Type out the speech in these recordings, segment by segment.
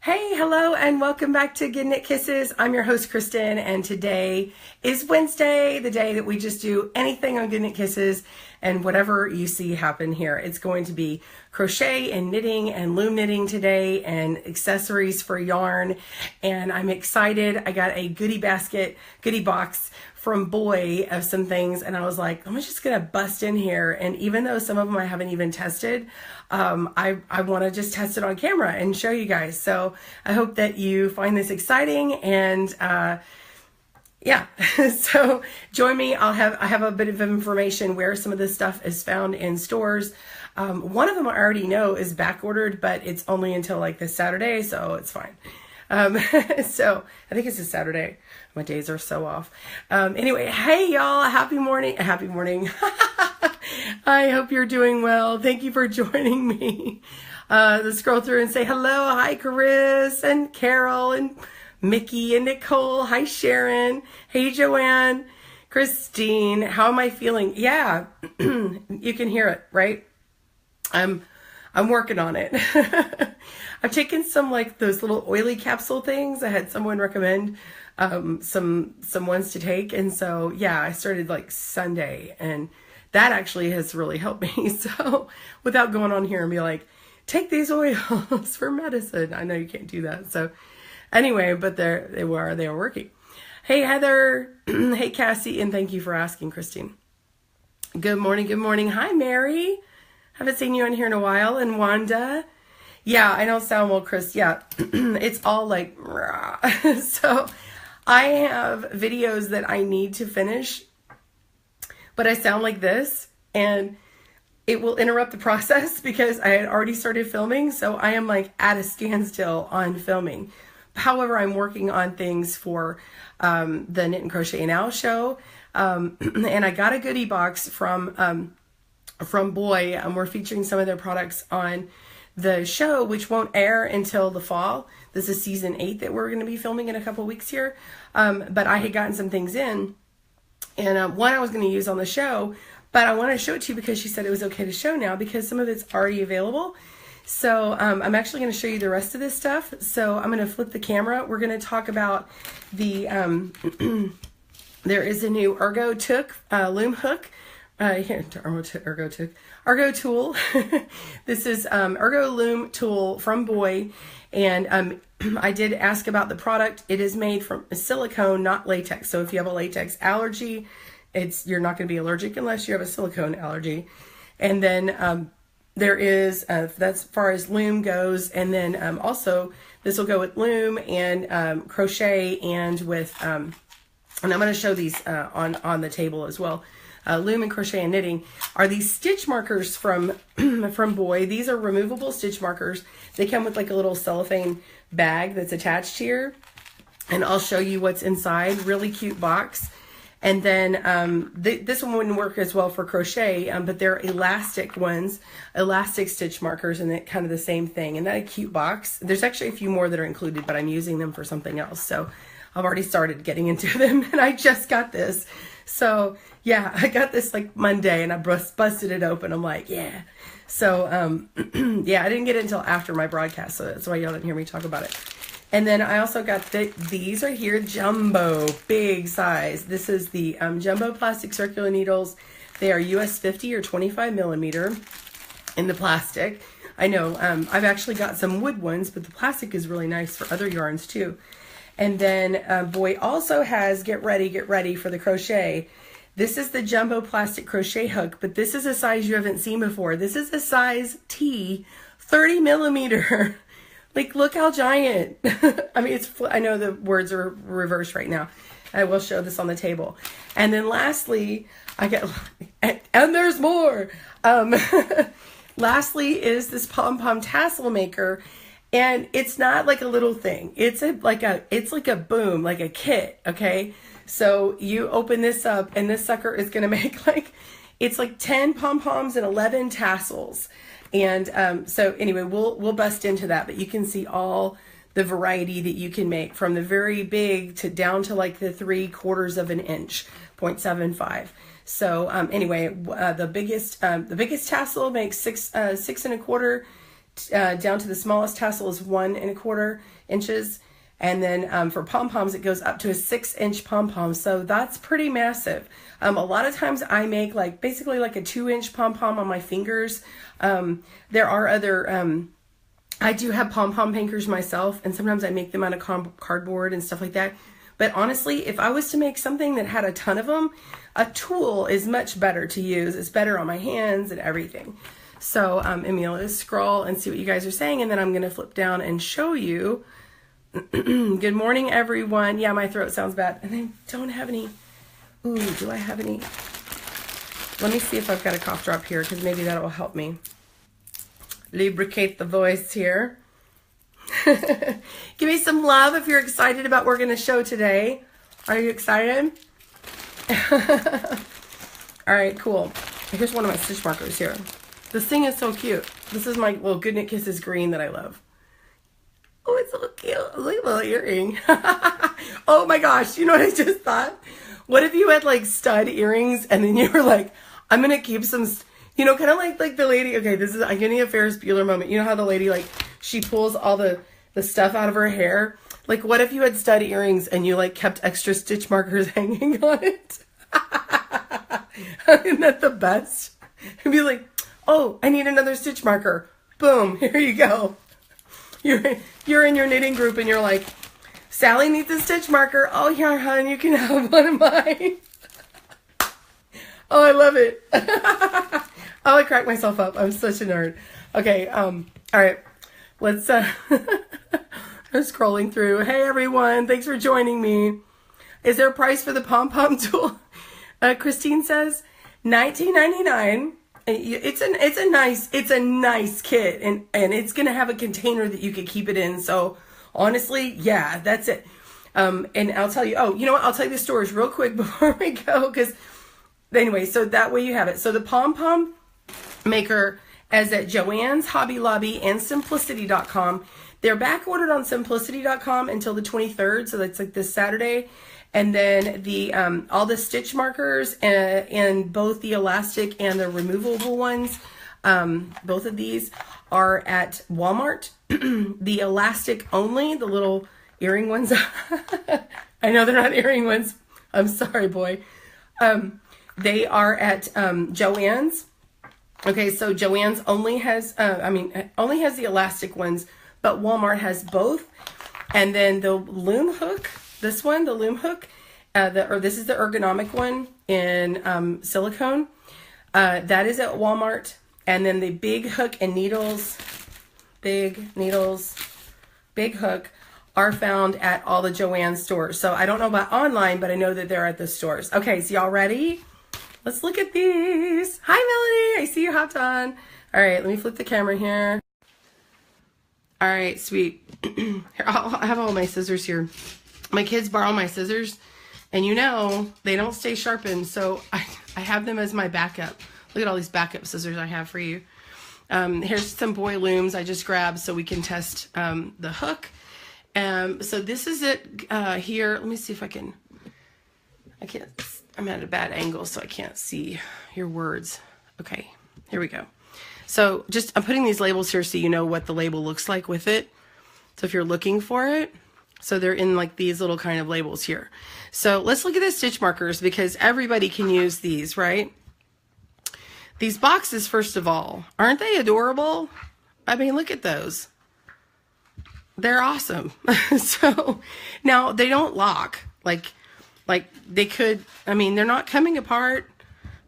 Hey, hello, and welcome back to Good Knit Kisses. I'm your host, Kristen, and today is Wednesday, the day that we just do anything on Good Knit Kisses, and whatever you see happen here. It's going to be crochet and knitting and loom knitting today, and accessories for yarn, and I'm excited. I got a goodie box from Boye of some things, and I was like, I'm just gonna bust in here, and even though some of them I haven't even tested, I want to just test it on camera and show you guys. So I hope that you find this exciting, and yeah, so join me. I have a bit of information where some of this stuff is found in stores. One of them I already know is back ordered, but it's only until like this Saturday, so it's fine. So I think it's a Saturday. My days are so off. Anyway, hey y'all, happy morning. I hope you're doing well. Thank you for joining me. Let's scroll through and say hello. Hi, Chris and Carol and Mickey and Nicole. Hi, Sharon. Hey, Joanne. Christine, how am I feeling? Yeah, you can hear it, right? I'm working on it. I've taken some like those little oily capsule things. I had someone recommend some ones to take, and so yeah, I started like Sunday, and that actually has really helped me. So without going on here and be like, take these oils for medicine. I know you can't do that. So anyway, but they were working. Hey, Heather. Hey, Cassie. And thank you for asking, Christine. Good morning. Good morning. Hi, Mary. Haven't seen you in here in a while. And Wanda. Yeah, I don't sound well, Chris. Yeah, it's all like, rah. So I have videos that I need to finish, but I sound like this, and it will interrupt the process because I had already started filming. So I am like at a standstill on filming. However, I'm working on things for the Knit and Crochet Now show. And I got a goodie box from Boye, and we're featuring some of their products on the show, which won't air until the fall. This is season 8 that we're going to be filming in a couple weeks here. But I had gotten some things in, and one I was going to use on the show, but I want to show it to you because she said it was okay to show now because some of it's already available. So I'm actually going to show you the rest of this stuff. So I'm going to flip the camera. We're going to talk about the, there is a new Ergo loom hook. Here, Ergo tool. This is Ergo Loom tool from Boye, and I did ask about the product. It is made from silicone, not latex. So if you have a latex allergy, you're not going to be allergic unless you have a silicone allergy. And then there is that's as far as loom goes, and then also this will go with loom and crochet and with and I'm going to show these on the table as well. Loom and crochet and knitting are these stitch markers from Boye. These are removable stitch markers. They come with like a little cellophane bag that's attached here, and I'll show you what's inside. Really cute box. And then this one wouldn't work as well for crochet, but they're elastic ones, elastic stitch markers, and it kind of the same thing. And that a cute box. There's actually a few more that are included, but I'm using them for something else. So I've already started getting into them, and I just got this. So yeah, I got this like Monday, and I busted it open. I'm like, yeah. So yeah, I didn't get it until after my broadcast, so that's why y'all didn't hear me talk about it. And then I also got these right here, jumbo, big size. This is the jumbo plastic circular needles. They are US 50 or 25 millimeter in the plastic. I know I've actually got some wood ones, but the plastic is really nice for other yarns too. And then Boye also has, get ready for the crochet. This is the jumbo plastic crochet hook, but this is a size you haven't seen before. This is a size T, 30 millimeter. Like, look how giant. I mean, I know the words are reversed right now. I will show this on the table. And then lastly, and there's more. Lastly is this Pom Pom Tassel maker. And it's not like a little thing. It's like a boom, like a kit, okay? So you open this up, and this sucker is gonna make it's like 10 pom-poms and 11 tassels. And so anyway, we'll bust into that, but you can see all the variety that you can make, from the very big to down to like the 3/4 of an inch, 0.75. So anyway, the biggest tassel makes 6 1/4 down to the smallest tassel is 1¼ inches. And then for pom-poms, it goes up to a 6-inch pom-pom. So that's pretty massive. A lot of times I make like basically like a 2-inch pom-pom on my fingers. There are other, I do have pom-pom makers myself, and sometimes I make them out of cardboard and stuff like that. But honestly, if I was to make something that had a ton of them, a tool is much better to use. It's better on my hands and everything. So Emil, let's scroll and see what you guys are saying, and then I'm going to flip down and show you. Good morning, everyone. Yeah, my throat sounds bad. And I don't have any. Ooh, do I have any? Let me see if I've got a cough drop here, because maybe that will help me lubricate the voice here. Give me some love if you're excited about what we're going to show today. Are you excited? All right, cool. Here's one of my stitch markers here. This thing is so cute. This is my little Good Knit Kisses green that I love. Oh, it's so cute. Look at the little earring. Oh my gosh, you know what I just thought? What if you had like stud earrings and then you were like, I'm going to keep some, you know, kind of like the lady, okay, this is, I'm getting a Ferris Bueller moment. You know how the lady, like, she pulls all the stuff out of her hair? Like, what if you had stud earrings and you like kept extra stitch markers hanging on it? Isn't that the best? And be like, oh, I need another stitch marker. Boom, here you go. You're in your knitting group and you're like, Sally needs a stitch marker. Oh, yeah, hon, you can have one of mine. Oh, I love it. Oh, I cracked myself up. I'm such a nerd. Okay, all right. Let's, I'm scrolling through. Hey, everyone. Thanks for joining me. Is there a price for the pom-pom tool? Christine says $19.99. It's a nice kit, and it's gonna have a container that you can keep it in. So honestly, yeah, that's it. And I'll tell you, oh, you know what? I'll tell you the stories real quick before we go, because anyway, so that way you have it. So the pom-pom maker is at Joanns, Hobby Lobby, and Simplicity.com. They're back ordered on Simplicity.com until the 23rd, so that's like this Saturday. And then the all the stitch markers and both the elastic and the removable ones, both of these are at Walmart. The elastic only, the little earring ones. I know they're not earring ones. I'm sorry, boy. They are at Joanns. Okay, so Joanns only has, only has the elastic ones, but Walmart has both. And then the loom hook. This one, the loom hook, this is the ergonomic one in silicone. That is at Walmart. And then the big hook and needles, big hook, are found at all the Joann stores. So I don't know about online, but I know that they're at the stores. Okay, so y'all ready? Let's look at these. Hi, Melody. I see you hopped on. All right, let me flip the camera here. All right, sweet. Here, I have all my scissors here. My kids borrow my scissors, and you know, they don't stay sharpened, so I have them as my backup. Look at all these backup scissors I have for you. Here's some Boye looms I just grabbed so we can test the hook. So this is it here. Let me see if I can't, I'm at a bad angle, so I can't see your words. Okay, here we go. So I'm putting these labels here so you know what the label looks like with it. So if you're looking for it, so they're in like these little kind of labels here. So let's look at the stitch markers, because everybody can use these, right? These boxes, first of all, aren't they adorable? I mean, look at those. They're awesome. So now they don't lock like they could. I mean, they're not coming apart,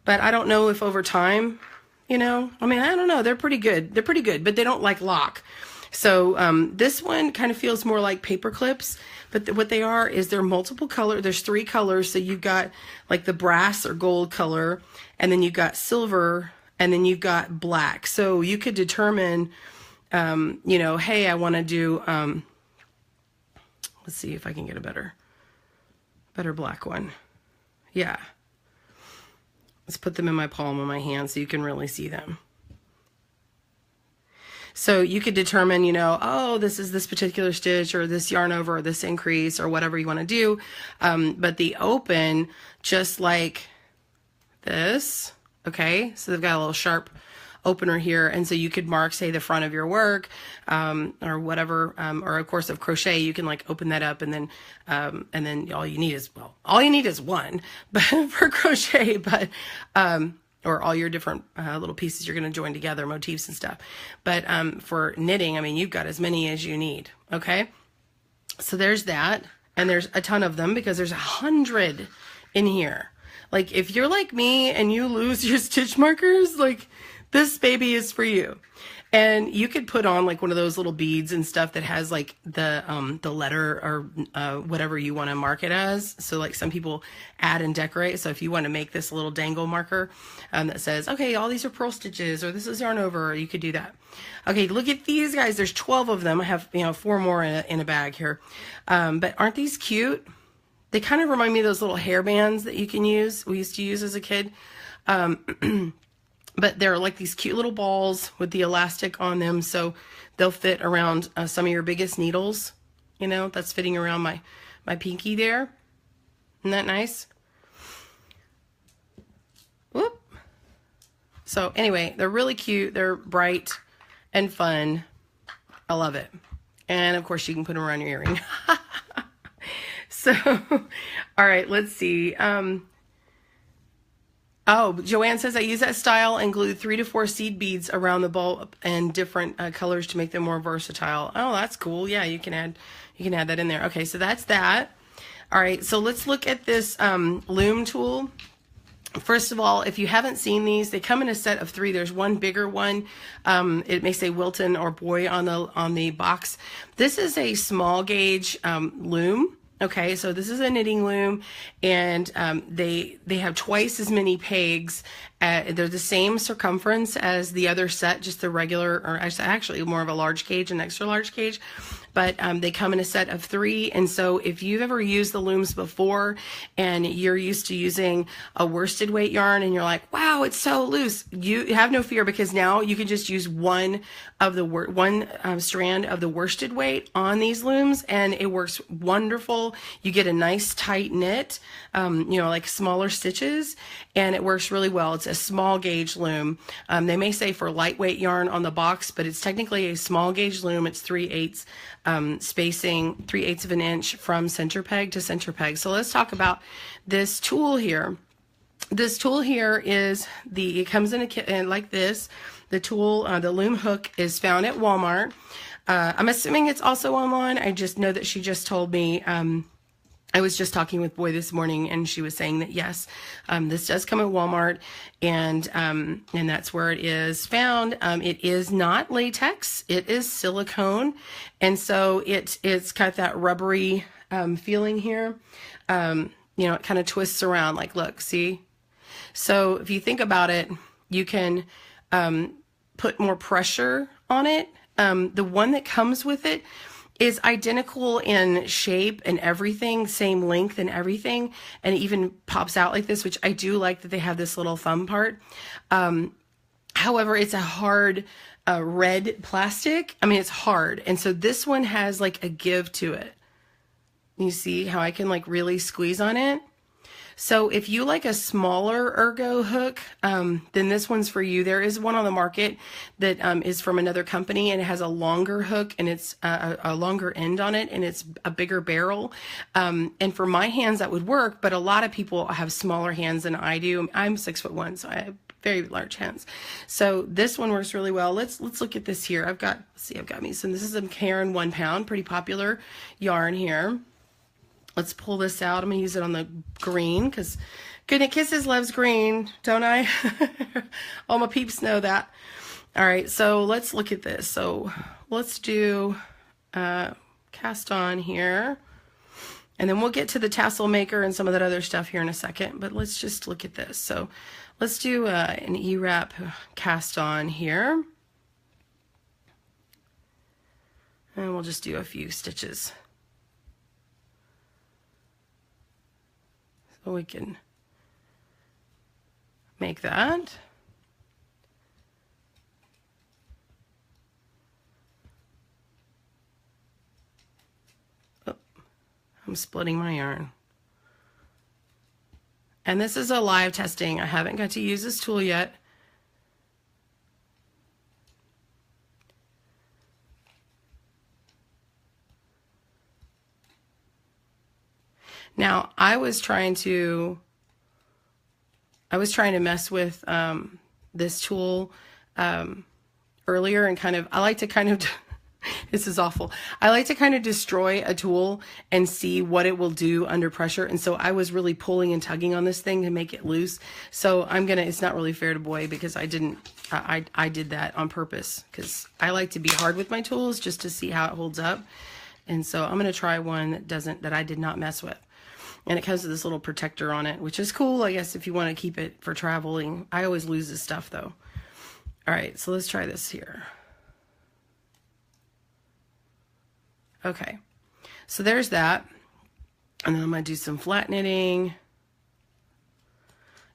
but I don't know if over time, you know, I mean, I don't know. They're pretty good. They're pretty good, but they don't like lock. So this one kind of feels more like paper clips, but what they are is they're multiple color. There's 3 colors. So you've got like the brass or gold color, and then you've got silver, and then you've got black. So you could determine, you know, hey, I want to do, let's see if I can get a better black one. Yeah. Let's put them in my palm of my hand so you can really see them. So you could determine, you know, oh, this is this particular stitch or this yarn over or this increase or whatever you want to do. But the open, just like this, okay, so they've got a little sharp opener here. And so you could mark, say, the front of your work, or whatever, or of course of crochet, you can like open that up, and then all you need is one, but for crochet, but, or all your different little pieces you're going to join together, motifs and stuff. But for knitting, I mean, you've got as many as you need. Okay. So there's that. And there's a ton of them because there's 100 in here. Like if you're like me and you lose your stitch markers, like this baby is for you. And you could put on like one of those little beads and stuff that has like the letter or whatever you want to mark it as. So like some people add and decorate. So if you want to make this little dangle marker that says, okay, all these are purl stitches, or this is yarn over, you could do that. Okay, look at these guys. There's 12 of them. I have, 4 more in a bag here. But aren't these cute? They kind of remind me of those little hair bands that you can use. We used to use as a kid. But they're like these cute little balls with the elastic on them, so they'll fit around some of your biggest needles. That's fitting around my pinky there. Isn't that nice? Whoop. So anyway, they're really cute. They're bright and fun. I love it. And of course you can put them around your earring. So, all right, let's see. Oh, Joanne says I use that style and glue 3 to 4 seed beads around the bulb and different colors to make them more versatile. Oh, that's cool. Yeah, you can add that in there. Okay, so that's that. All right, so let's look at this loom tool. First of all, if you haven't seen these, they come in a set of 3. There's one bigger one. It may say Wilton or Boye on the box. This is a small gauge loom. Okay, so this is a knitting loom, and they have twice as many pegs. They're the same circumference as the other set, just the regular, or actually more of a large gauge and extra large gauge. But they come in a set of 3, and so if you've ever used the looms before and you're used to using a worsted weight yarn and you're like, wow, it's so loose, you have no fear, because now you can just use one strand of the worsted weight on these looms, and it works wonderful. You get a nice tight knit, like smaller stitches, and it works really well. It's a small gauge loom. They may say for lightweight yarn on the box, but it's technically a small gauge loom. It's 3/8 spacing, 3/8 of an inch from center peg to center peg. So let's talk about this tool here. This tool here is it comes in a kit like this. The tool, the loom hook, is found at Walmart. I'm assuming it's also online. I just know that she just told me. I was just talking with Boye this morning, and she was saying that yes, this does come at Walmart, and that's where it is found. It is not latex; it is silicone, and so it's got that rubbery feeling here. It kind of twists around. Like, look, see. So if you think about it, you can put more pressure on it. The one that comes with it is identical in shape and everything, same length and everything, and it even pops out like this, which I do like that they have this little thumb part. However, it's a hard red plastic. I mean, it's hard, and so this one has like a give to it. You see how I can like really squeeze on it? So if you like a smaller ergo hook, then this one's for you. There is one on the market that is from another company, and it has a longer hook, and it's a longer end on it, and it's a bigger barrel. And for my hands that would work, but a lot of people have smaller hands than I do. I'm 6'1", so I have very large hands. So this one works really well. Let's look at this here. I've got me some. This is a Karen 1 pound, pretty popular yarn here. Let's pull this out. I'm going to use it on the green because Goodnight Kisses loves green, don't I? All my peeps know that. All right, so let's look at this. So let's do cast on here. And then we'll get to the tassel maker and some of that other stuff here in a second. But let's just look at this. So let's do an E-wrap cast on here. And we'll just do a few stitches. So we can make that. Oh, I'm splitting my yarn. And this is a live testing. I haven't got to use this tool yet. Now, I was trying to mess with this tool earlier, and I like to kind of this is awful. I like to kind of destroy a tool and see what it will do under pressure. And so I was really pulling and tugging on this thing to make it loose. So it's not really fair to Boye because I did that on purpose because I like to be hard with my tools just to see how it holds up. And so I'm going to try one that I did not mess with. And it comes with this little protector on it, which is cool, I guess, if you want to keep it for traveling. I always lose this stuff though. All right, so let's try this here. Okay, so there's that. And then I'm going to do some flat knitting.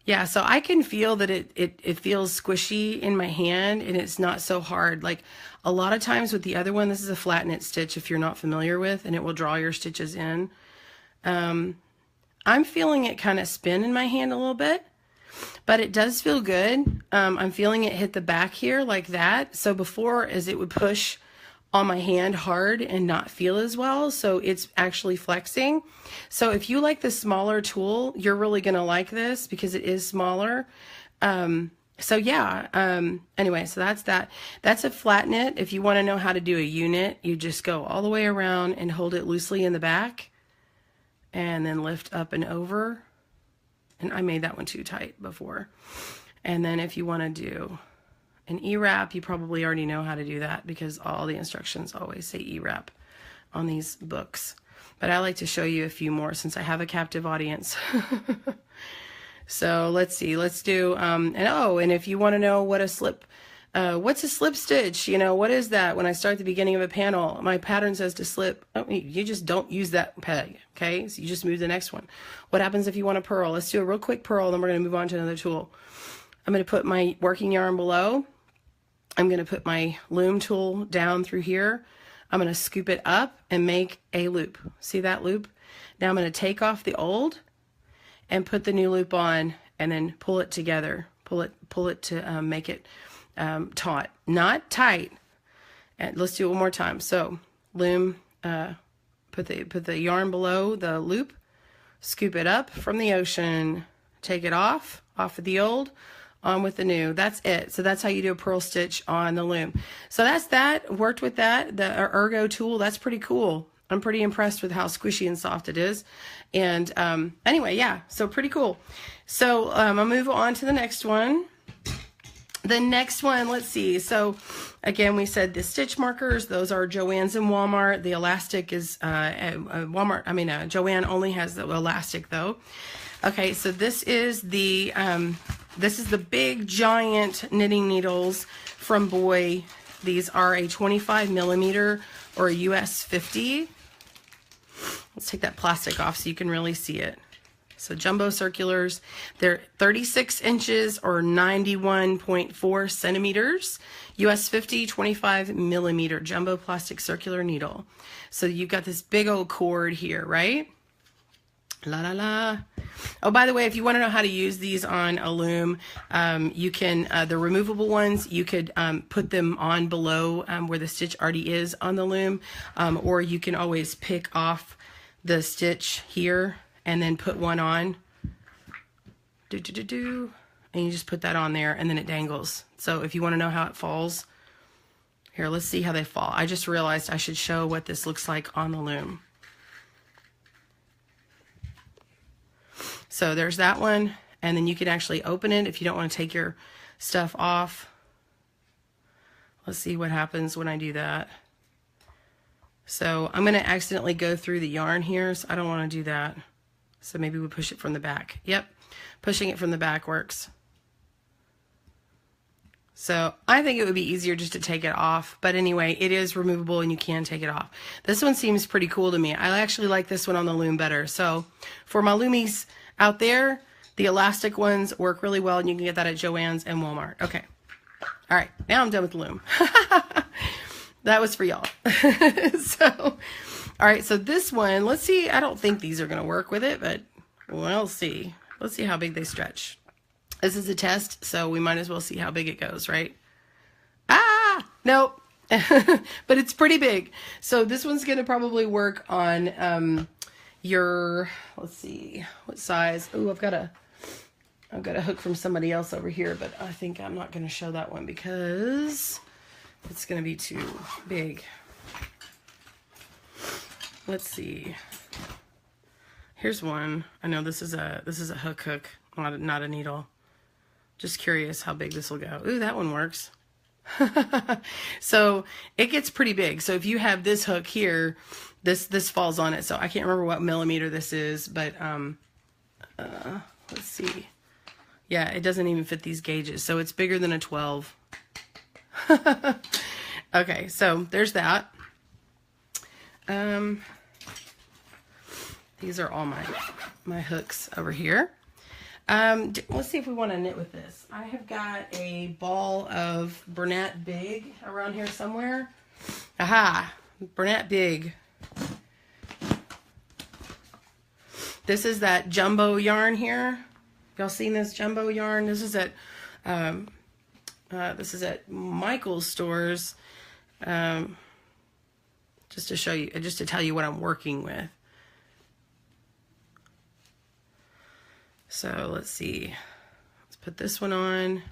Yeah, so I can feel that it feels squishy in my hand and it's not so hard. Like a lot of times with the other one, this is a flat knit stitch if you're not familiar with, and it will draw your stitches in. I'm feeling it kind of spin in my hand a little bit, but it does feel good. I'm feeling it hit the back here like that. So before, as it would push on my hand hard and not feel as well, so it's actually flexing. So if you like the smaller tool, you're really gonna like this because it is smaller. So yeah, anyway, so that's that. That's a flat knit. If you want to know how to do a U-knit, you just go all the way around and hold it loosely in the back and then lift up and over. And I made that one too tight before. And then if you want to do an E-wrap, you probably already know how to do that because all the instructions always say E-wrap on these books. But I like to show you a few more since I have a captive audience. So let's see, let's do, and if you want to know what a slip, what's a slip stitch? You know, what is that? When I start the beginning of a panel, my pattern says to slip. Oh, you just don't use that peg, okay? So you just move to the next one. What happens if you want a purl? Let's do a real quick purl, then we're going to move on to another tool. I'm going to put my working yarn below. I'm going to put my loom tool down through here. I'm going to scoop it up and make a loop. See that loop? Now I'm going to take off the old and put the new loop on and then pull it together. Pull it to make it taut, not tight. And let's do it one more time. So loom, put the yarn below the loop, scoop it up from the ocean, take it off of the old, on with the new. That's it. So that's how you do a purl stitch on the loom. So that's that. Worked with that. The Ergo tool, that's pretty cool. I'm pretty impressed with how squishy and soft it is. And anyway, yeah, so pretty cool. So I'll move on to the next one. The next one, let's see. So again, we said the stitch markers, those are Joanns and Walmart. The elastic is Joann only has the elastic though. Okay, so this is the big giant knitting needles from Boye. These are a 25 millimeter or a US 50. Let's take that plastic off so you can really see it. So jumbo circulars, they're 36 inches or 91.4 centimeters. US 50, 25 millimeter jumbo plastic circular needle. So you've got this big old cord here, right? La la la. Oh, by the way, if you want to know how to use these on a loom, you can, the removable ones, you could put them on below where the stitch already is on the loom, or you can always pick off the stitch here and then put one on. And you just put that on there and then it dangles. So if you want to know how it falls, here, let's see how they fall. I just realized I should show what this looks like on the loom. So there's that one, and then you can actually open it if you don't want to take your stuff off. Let's see what happens when I do that. So I'm going to accidentally go through the yarn here, so I don't want to do that. So maybe we push it from the back. Yep, pushing it from the back works. So I think it would be easier just to take it off, but anyway, it is removable and you can take it off. This one seems pretty cool to me. I actually like this one on the loom better. So for my loomies out there, the elastic ones work really well, and you can get that at Joann's and Walmart. Okay. All right. Now I'm done with the loom. That was for y'all. So, all right. So this one, let's see. I don't think these are going to work with it, but we'll see. Let's see how big they stretch. This is a test, so we might as well see how big it goes, right? Ah, nope. But it's pretty big. So this one's going to probably work on, your, let's see, what size. Oh, I've got a hook from somebody else over here, but I think I'm not going to show that one because it's going to be too big. Let's see. Here's one. I know this is a hook, not a needle. Just curious how big this will go. Ooh, that one works. So it gets pretty big. So if you have this hook here, this falls on it. So I can't remember what millimeter this is, but let's see. Yeah, it doesn't even fit these gauges. So it's bigger than a 12. Okay, so there's that. These are all my hooks over here. Let's see if we want to knit with this. I have got a ball of Bernat Big around here somewhere. Aha, Bernat Big. This is that jumbo yarn here. Y'all seen this jumbo yarn? This is at Michael's stores. Just to show you, just to tell you what I'm working with. So let's see. Let's put this one on.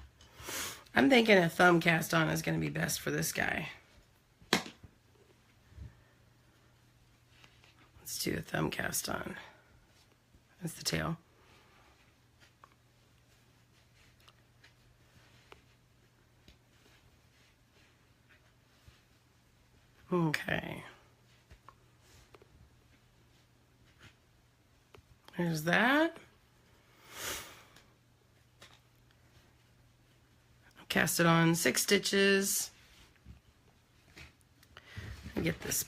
I'm thinking a thumb cast on is going to be best for this guy. Let's do a thumb cast on. That's the tail. Okay. There's that. Cast it on 6 stitches. Get this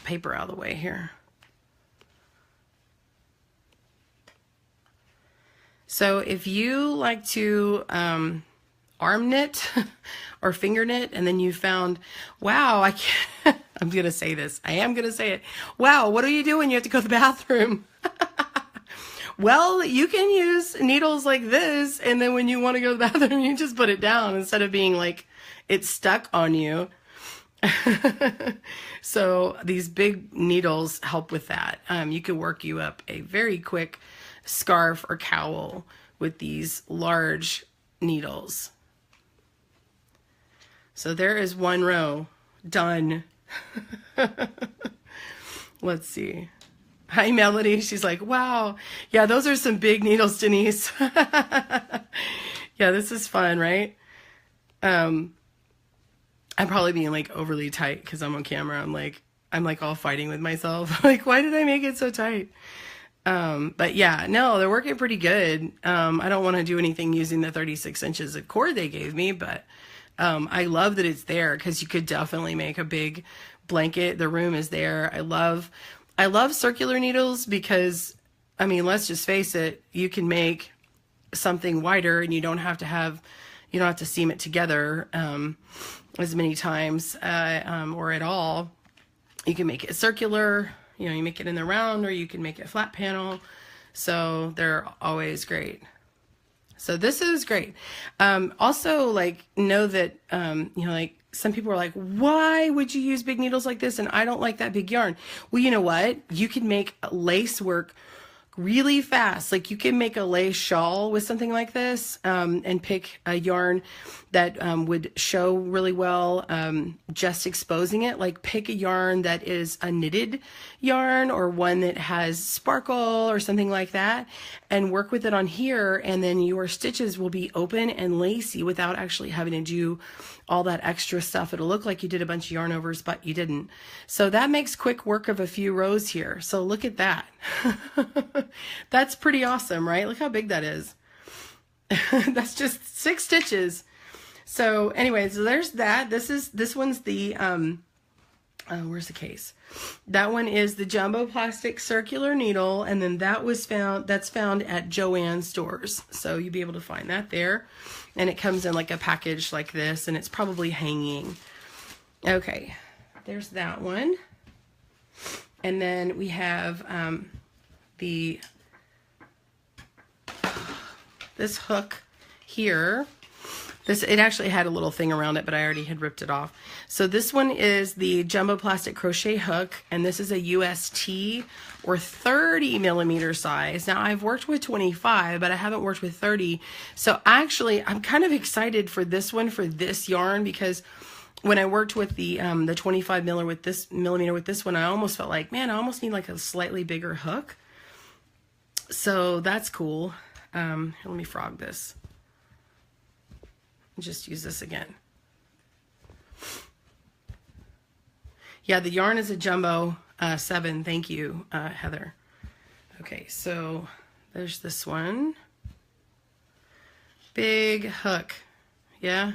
paper out of the way here. So if you like to arm knit or finger knit, and then you found, wow, I can't, I'm going to say this. I am going to say it. Wow, what do you do when you have to go to the bathroom? Well, you can use needles like this, and then when you want to go to the bathroom, you just put it down instead of being like it's stuck on you. So these big needles help with that. You can work you up a very quick scarf or cowl with these large needles. So there is one row done. Let's see. Hi, Melody. She's like, wow. Yeah, those are some big needles, Denise. Yeah, this is fun, right? I'm probably being like overly tight because I'm on camera. I'm like all fighting with myself. Like, why did I make it so tight? But yeah, no, they're working pretty good. I don't want to do anything using the 36 inches of cord they gave me, but I love that it's there because you could definitely make a big blanket. The room is there. I love circular needles because, I mean, let's just face it, you can make something wider and you don't have to seam it together as many times or at all. You can make it circular, you know, you make it in the round, or you can make it flat panel. So they're always great. So this is great. Also, like, know that, you know, like, some people are like, why would you use big needles like this? And I don't like that big yarn. Well, you know what? You can make lace work really fast. Like, you can make a lace shawl with something like this, and pick a yarn that would show really well, just exposing it. Like, pick a yarn that is a knitted yarn or one that has sparkle or something like that, and work with it on here, and then your stitches will be open and lacy without actually having to do all that extra stuff. It'll look like you did a bunch of yarn overs, but you didn't. So that makes quick work of a few rows here. So look at that. That's pretty awesome, right? Look how big that is. That's just 6 stitches. So anyway, so there's that. This one's the, where's the case? That one is the jumbo plastic circular needle. And then that's found at Joanns stores. So you'll be able to find that there. And it comes in like a package like this, and it's probably hanging. Okay, there's that one. And then we have this hook here. This, it actually had a little thing around it, but I already had ripped it off. So this one is the Jumbo Plastic Crochet Hook, and this is a UST or 30 millimeter size. Now I've worked with 25, but I haven't worked with 30. So actually, I'm kind of excited for this one, for this yarn, because when I worked with the 25 millimeter with this one, I almost felt like, man, I almost need like a slightly bigger hook. So that's cool. Here, let me frog this. Just use this again. Yeah, the yarn is a Jumbo 7. Thank you, Heather. Okay, so there's this one. Big hook. Yeah?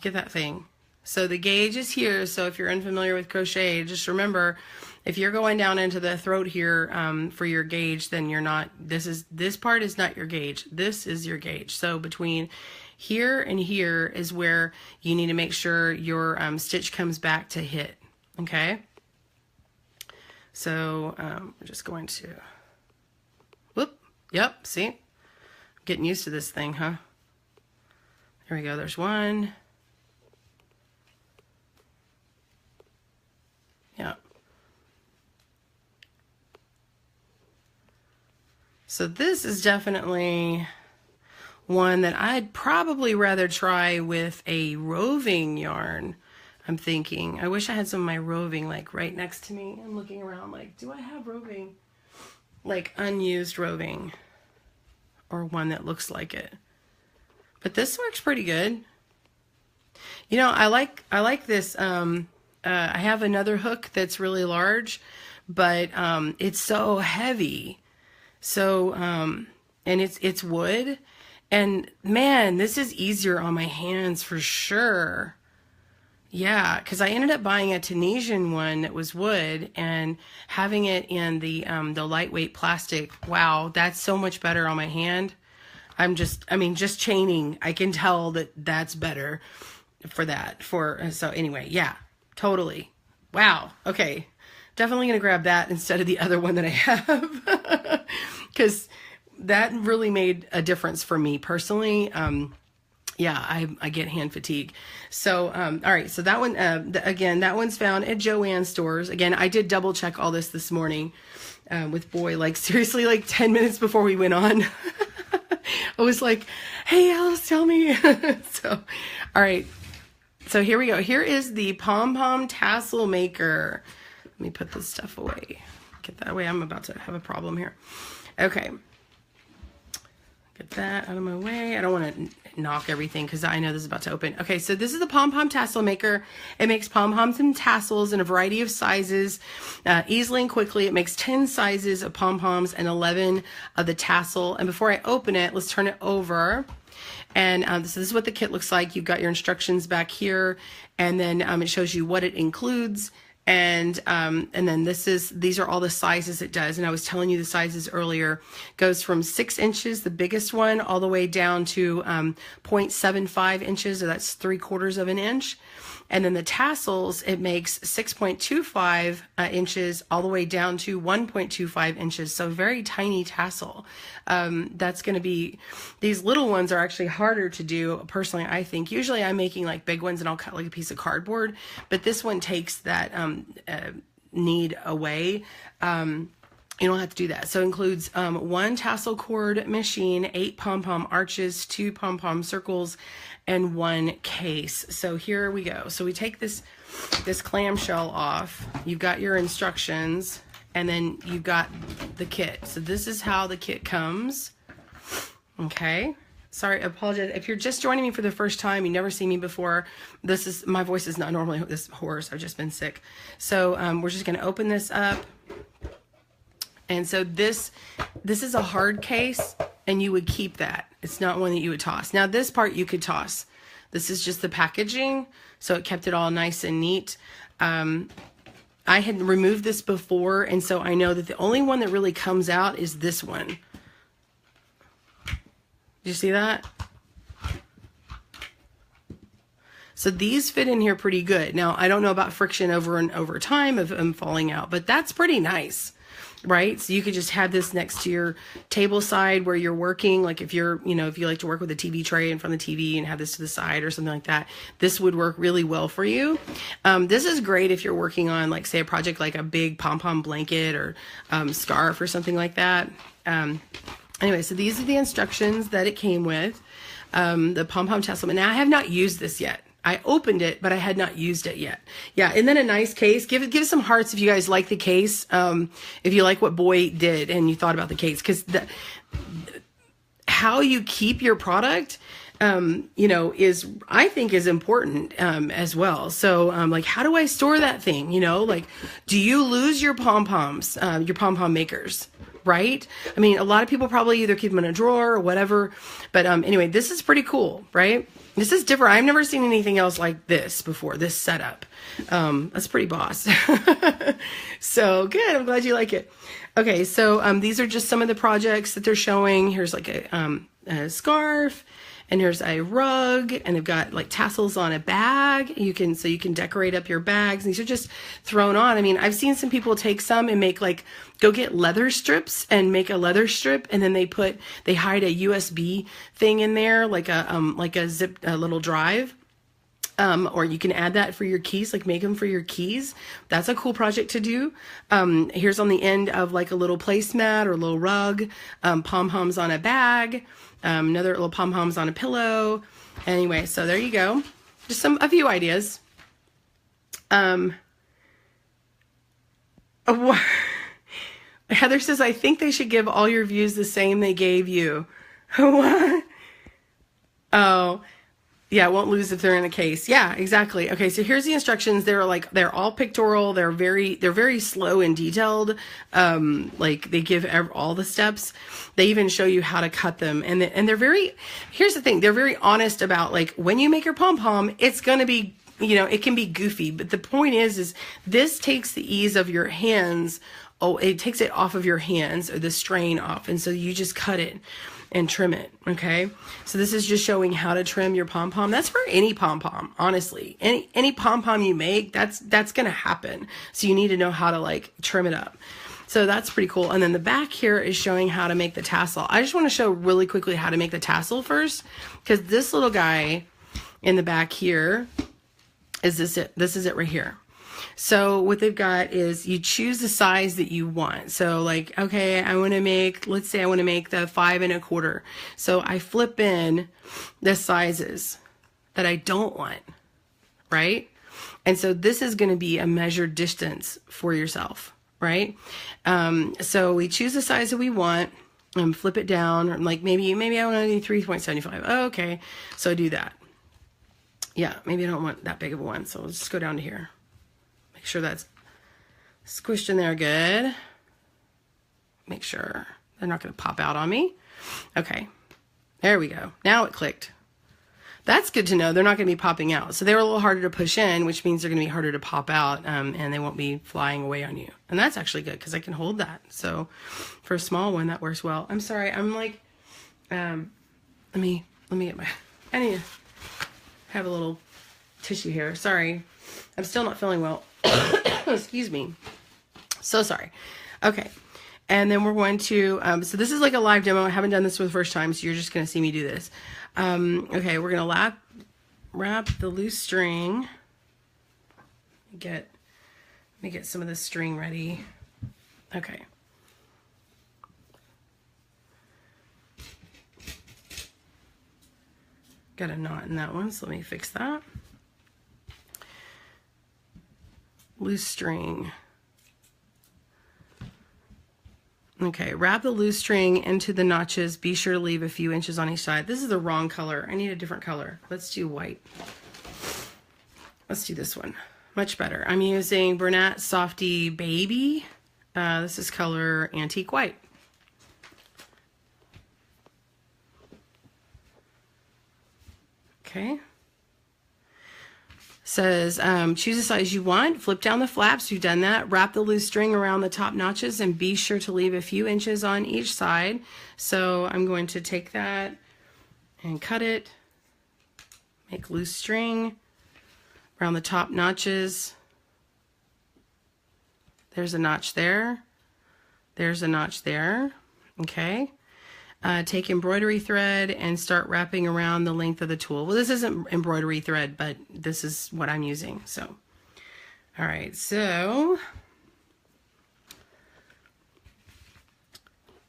Get that thing. So the gauge is here. So if you're unfamiliar with crochet, just remember, if you're going down into the throat here for your gauge, then you're not, this part is not your gauge. This is your gauge. So between here and here is where you need to make sure your stitch comes back to hit. Okay. So we're just going to, whoop, yep, see, I'm getting used to this thing, huh? There we go. There's one. Yeah. So this is definitely one that I'd probably rather try with a roving yarn. I'm thinking, I wish I had some of my roving like right next to me. I'm looking around like, do I have roving? Like unused roving, or one that looks like it. But this works pretty good. You know, I like this. I have another hook that's really large, but it's so heavy. So, and it's wood. And man, this is easier on my hands for sure. Yeah, because I ended up buying a Tunisian one that was wood and having it in the lightweight plastic. Wow, that's so much better on my hand. Just chaining, I can tell that that's better for that. So anyway, yeah, totally. Wow, okay. Definitely going to grab that instead of the other one that I have. Because that really made a difference for me personally. Yeah, I get hand fatigue. So, all right. So that one, again, that one's found at Joanns stores. Again, I did double check all this morning with Boye, like seriously, like 10 minutes before we went on. I was like, hey, Alice, tell me. So, all right. So here we go. Here is the Pom Pom Tassel Maker. Let me put this stuff away. Get that away. I'm about to have a problem here. Okay. Get that out of my way. I don't want to knock everything because I know this is about to open. Okay, so this is the Pom Pom Tassel Maker. It makes pom-poms and tassels in a variety of sizes, easily and quickly. It makes 10 sizes of pom-poms and 11 of the tassel. And before I open it, let's turn it over. And so this is what the kit looks like. You've got your instructions back here, and then it shows you what it includes. And then these are all the sizes it does. And I was telling you the sizes earlier. Goes from 6 inches, the biggest one, all the way down to 0.75 inches. So that's 3/4 of an inch. And then the tassels, it makes 6.25 inches all the way down to 1.25 inches. So very tiny tassel. That's going to be, these little ones are actually harder to do personally, I think. Usually I'm making like big ones and I'll cut like a piece of cardboard, but this one takes that need away. You don't have to do that. So it includes 1 tassel cord machine, 8 pom-pom arches, 2 pom-pom circles, and 1 case. So here we go. So we take this clamshell off. You've got your instructions, and then you've got the kit. So this is how the kit comes. Okay. Sorry, I apologize. If you're just joining me for the first time, you never seen me before, my voice is not normally this hoarse. I've just been sick. So we're just going to open this up. And so this is a hard case, and you would keep that. It's not one that you would toss. Now this part you could toss. This is just the packaging, so it kept it all nice and neat. I had removed this before, and so I know that the only one that really comes out is this one. Did you see that? So these fit in here pretty good. Now I don't know about friction over time of them falling out, but that's pretty nice. right? So you could just have this next to your table side where you're working. Like if you're, you know, if you like to work with a TV tray in front of the TV and have this to the side or something like that, this would work really well for you. This is great if you're working on, like, say, a project like a big pom-pom blanket or scarf or something like that. Anyway, so these are the instructions that it came with. The Pom Pom Tassel. Now, I have not used this yet. I opened it, but I had not used it yet. Yeah, and then a nice case. Give some hearts if you guys like the case. If you like what Boye did and you thought about the case, because how you keep your product, you know, I think is important as well. So, like, how do I store that thing? You know, like, do you lose your pom poms, your pom pom makers? Right? I mean, a lot of people probably either keep them in a drawer or whatever. But anyway, this is pretty cool, right? This is different. I've never seen anything else like this before, this setup. That's pretty boss. So good. I'm glad you like it. Okay, so these are just some of the projects that they're showing. Here's like a scarf. And here's a rug, and they've got like tassels on a bag. So you can decorate up your bags. These are just thrown on. I mean, I've seen some people take some and make, like, go get leather strips and make a leather strip, and then they hide a USB thing in there, like a little drive. Or you can add that for your keys, like make them for your keys. That's a cool project to do. Here's on the end of like a little placemat or a little rug, pom-poms on a bag, another little pom-poms on a pillow. Anyway, so there you go. Just a few ideas. Heather says, I think they should give all your views the same they gave you. What? Oh, yeah, it won't lose if they're in a case. Yeah, exactly. Okay, so here's the instructions. They're all pictorial. They're very slow and detailed. Like they give all the steps. They even show you how to cut them. And they're very, here's the thing, they're very honest about, like, when you make your pom-pom, it's going to be, you know, it can be goofy, but the point is this takes the ease of your hands. Oh, it takes it off of your hands, or the strain off. And so you just cut it and trim it. Okay. So this is just showing how to trim your pom-pom. That's for any pom-pom, honestly. Any pom-pom you make, that's going to happen. So you need to know how to, like, trim it up. So that's pretty cool. And then the back here is showing how to make the tassel. I just want to show really quickly how to make the tassel first, because this little guy in the back here is this is it right here. So what they've got is you choose the size that you want. So, like, okay, I want to make, let's say I want to make the 5 1/4. So I flip in the sizes that I don't want, right? And so this is going to be a measured distance for yourself, right? So we choose the size that we want and flip it down. Or like maybe I want to do 3.75. Oh, okay. So I do that. Yeah, maybe I don't want that big of a one. So let's just go down to here. Make sure that's squished in there good. Make sure they're not going to pop out on me. Okay, there we go. Now it clicked. That's good to know. They're not going to be popping out. So they were a little harder to push in, which means they're going to be harder to pop out, and they won't be flying away on you. And that's actually good because I can hold that. So for a small one, that works well. I'm sorry. I'm like, let me get my, I need to have a little tissue here. Sorry. I'm still not feeling well. Excuse me. So sorry. Okay. And then we're going to, so this is like a live demo. I haven't done this for the first time, so you're just going to see me do this. Okay, we're going to wrap the loose string. Let me get some of this string ready. Okay. Got a knot in that one, so let me fix that. Loose string. Okay, wrap the loose string into the notches. Be sure to leave a few inches on each side. This is the wrong color. I need a different color. Let's do white. Let's do this one. Much better. I'm using Bernat Softy Baby. This is color Antique White. Okay. Says, choose the size you want, flip down the flaps, you've done that, wrap the loose string around the top notches, and be sure to leave a few inches on each side. So I'm going to take that and cut it, make loose string around the top notches. There's a notch there. There's a notch there. Okay. Take embroidery thread and start wrapping around the length of the tool. Well, this isn't embroidery thread, but this is what I'm using. So, all right, so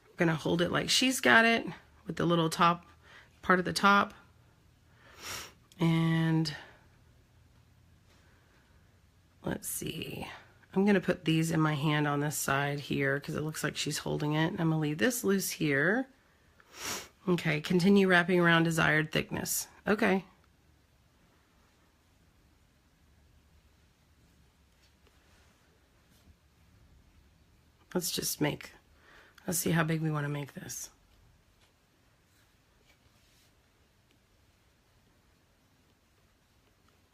I'm gonna hold it like she's got it with the little top part of the top. And let's see, I'm gonna put these in my hand on this side here because it looks like she's holding it. I'm gonna leave this loose here. Okay, continue wrapping around desired thickness. Okay. Let's see how big we want to make this.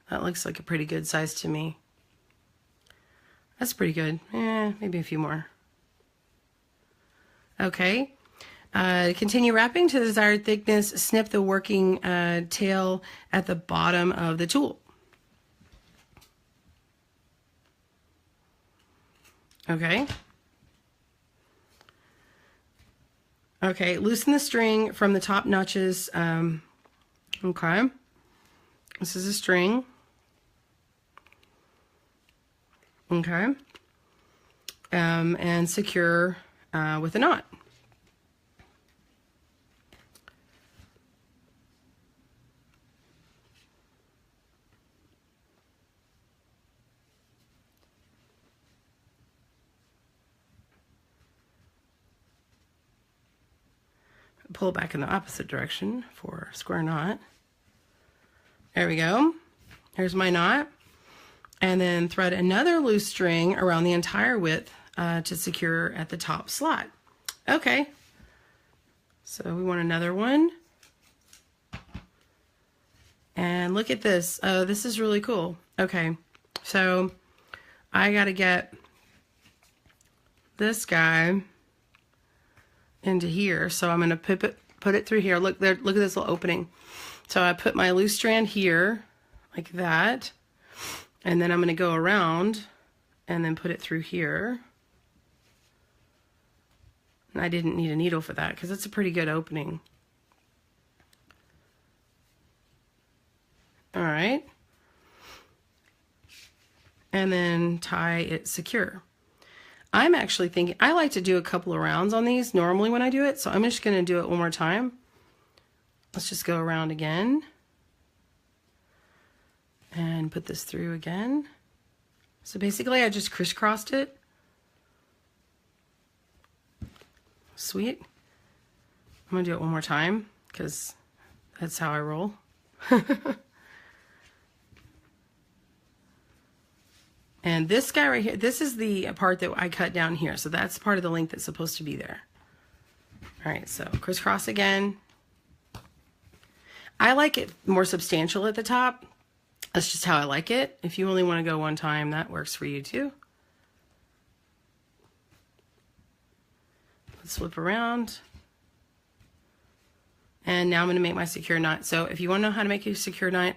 That looks like a pretty good size to me. That's pretty good. Maybe a few more. Okay. Continue wrapping to the desired thickness. Snip the working tail at the bottom of the tool. Okay. Okay, loosen the string from the top notches. Okay. This is a string. Okay. And secure with a knot. Pull it back in the opposite direction for a square knot. There we go. Here's my knot. And then thread another loose string around the entire width to secure at the top slot. Okay. So we want another one. And look at this. Oh, this is really cool. Okay. So I got to get this guy into here, so I'm going to put it through here. Look there, look at this little opening. So I put my loose strand here like that, and then I'm going to go around and then put it through here. And I didn't need a needle for that because it's a pretty good opening. All right, and then tie it secure. I'm actually thinking, I like to do a couple of rounds on these normally when I do it, so I'm just going to do it one more time. Let's just go around again and put this through again. So basically I just crisscrossed it. Sweet. I'm going to do it one more time because that's how I roll. And this guy right here, this is the part that I cut down here. So that's part of the length that's supposed to be there. All right, so crisscross again. I like it more substantial at the top. That's just how I like it. If you only want to go one time, that works for you too. Let's flip around. And now I'm going to make my secure knot. So if you want to know how to make a secure knot,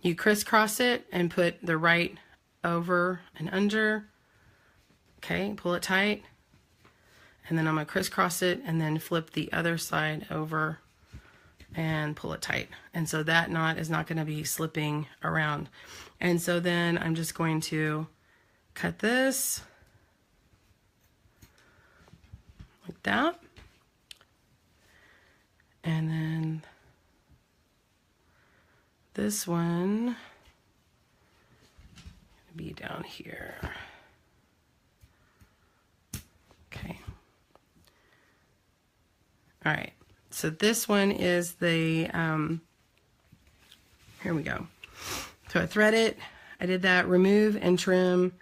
you crisscross it and put the right over and under. Okay, pull it tight. And then I'm going to crisscross it and then flip the other side over and pull it tight. And so that knot is not going to be slipping around. And so then I'm just going to cut this like that. And then this one be down here. Okay. All right. So this one is the, here we go. So I thread it. I did that, remove and trim.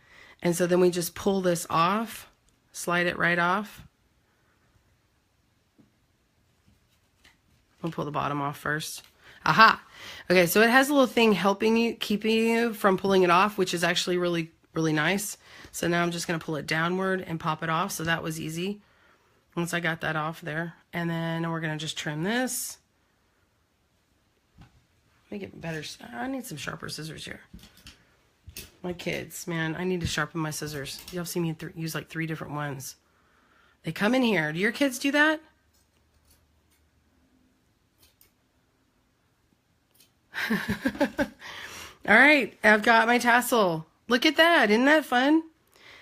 And so then we just pull this off, slide it right off. We'll pull the bottom off first. Aha. Okay, so it has a little thing helping you, keeping you from pulling it off, which is actually really, really nice. So now I'm just going to pull it downward and pop it off. So that was easy once I got that off there. And then we're going to just trim this. Make it better. I need some sharper scissors here. My kids, man, I need to sharpen my scissors. You'll see me use like 3 different ones. They come in here. Do your kids do that? All right, I've got my tassel. Look at that. Isn't that fun?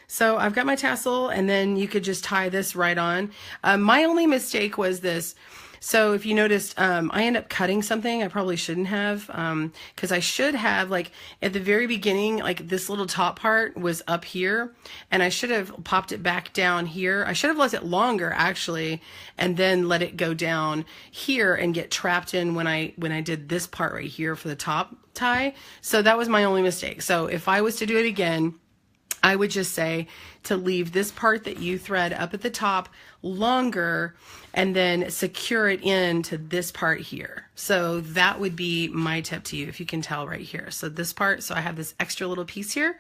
So I've got my tassel, and then you could just tie this right on. My only mistake was this. So if you noticed, I end up cutting something I probably shouldn't have, because I should have, like, at the very beginning, like, this little top part was up here, and I should have popped it back down here. I should have left it longer, actually, and then let it go down here and get trapped in when I did this part right here for the top tie. So that was my only mistake. So if I was to do it again, I would just say to leave this part that you thread up at the top longer and then secure it into this part here. So that would be my tip to you, if you can tell right here. So this part, so I have this extra little piece here.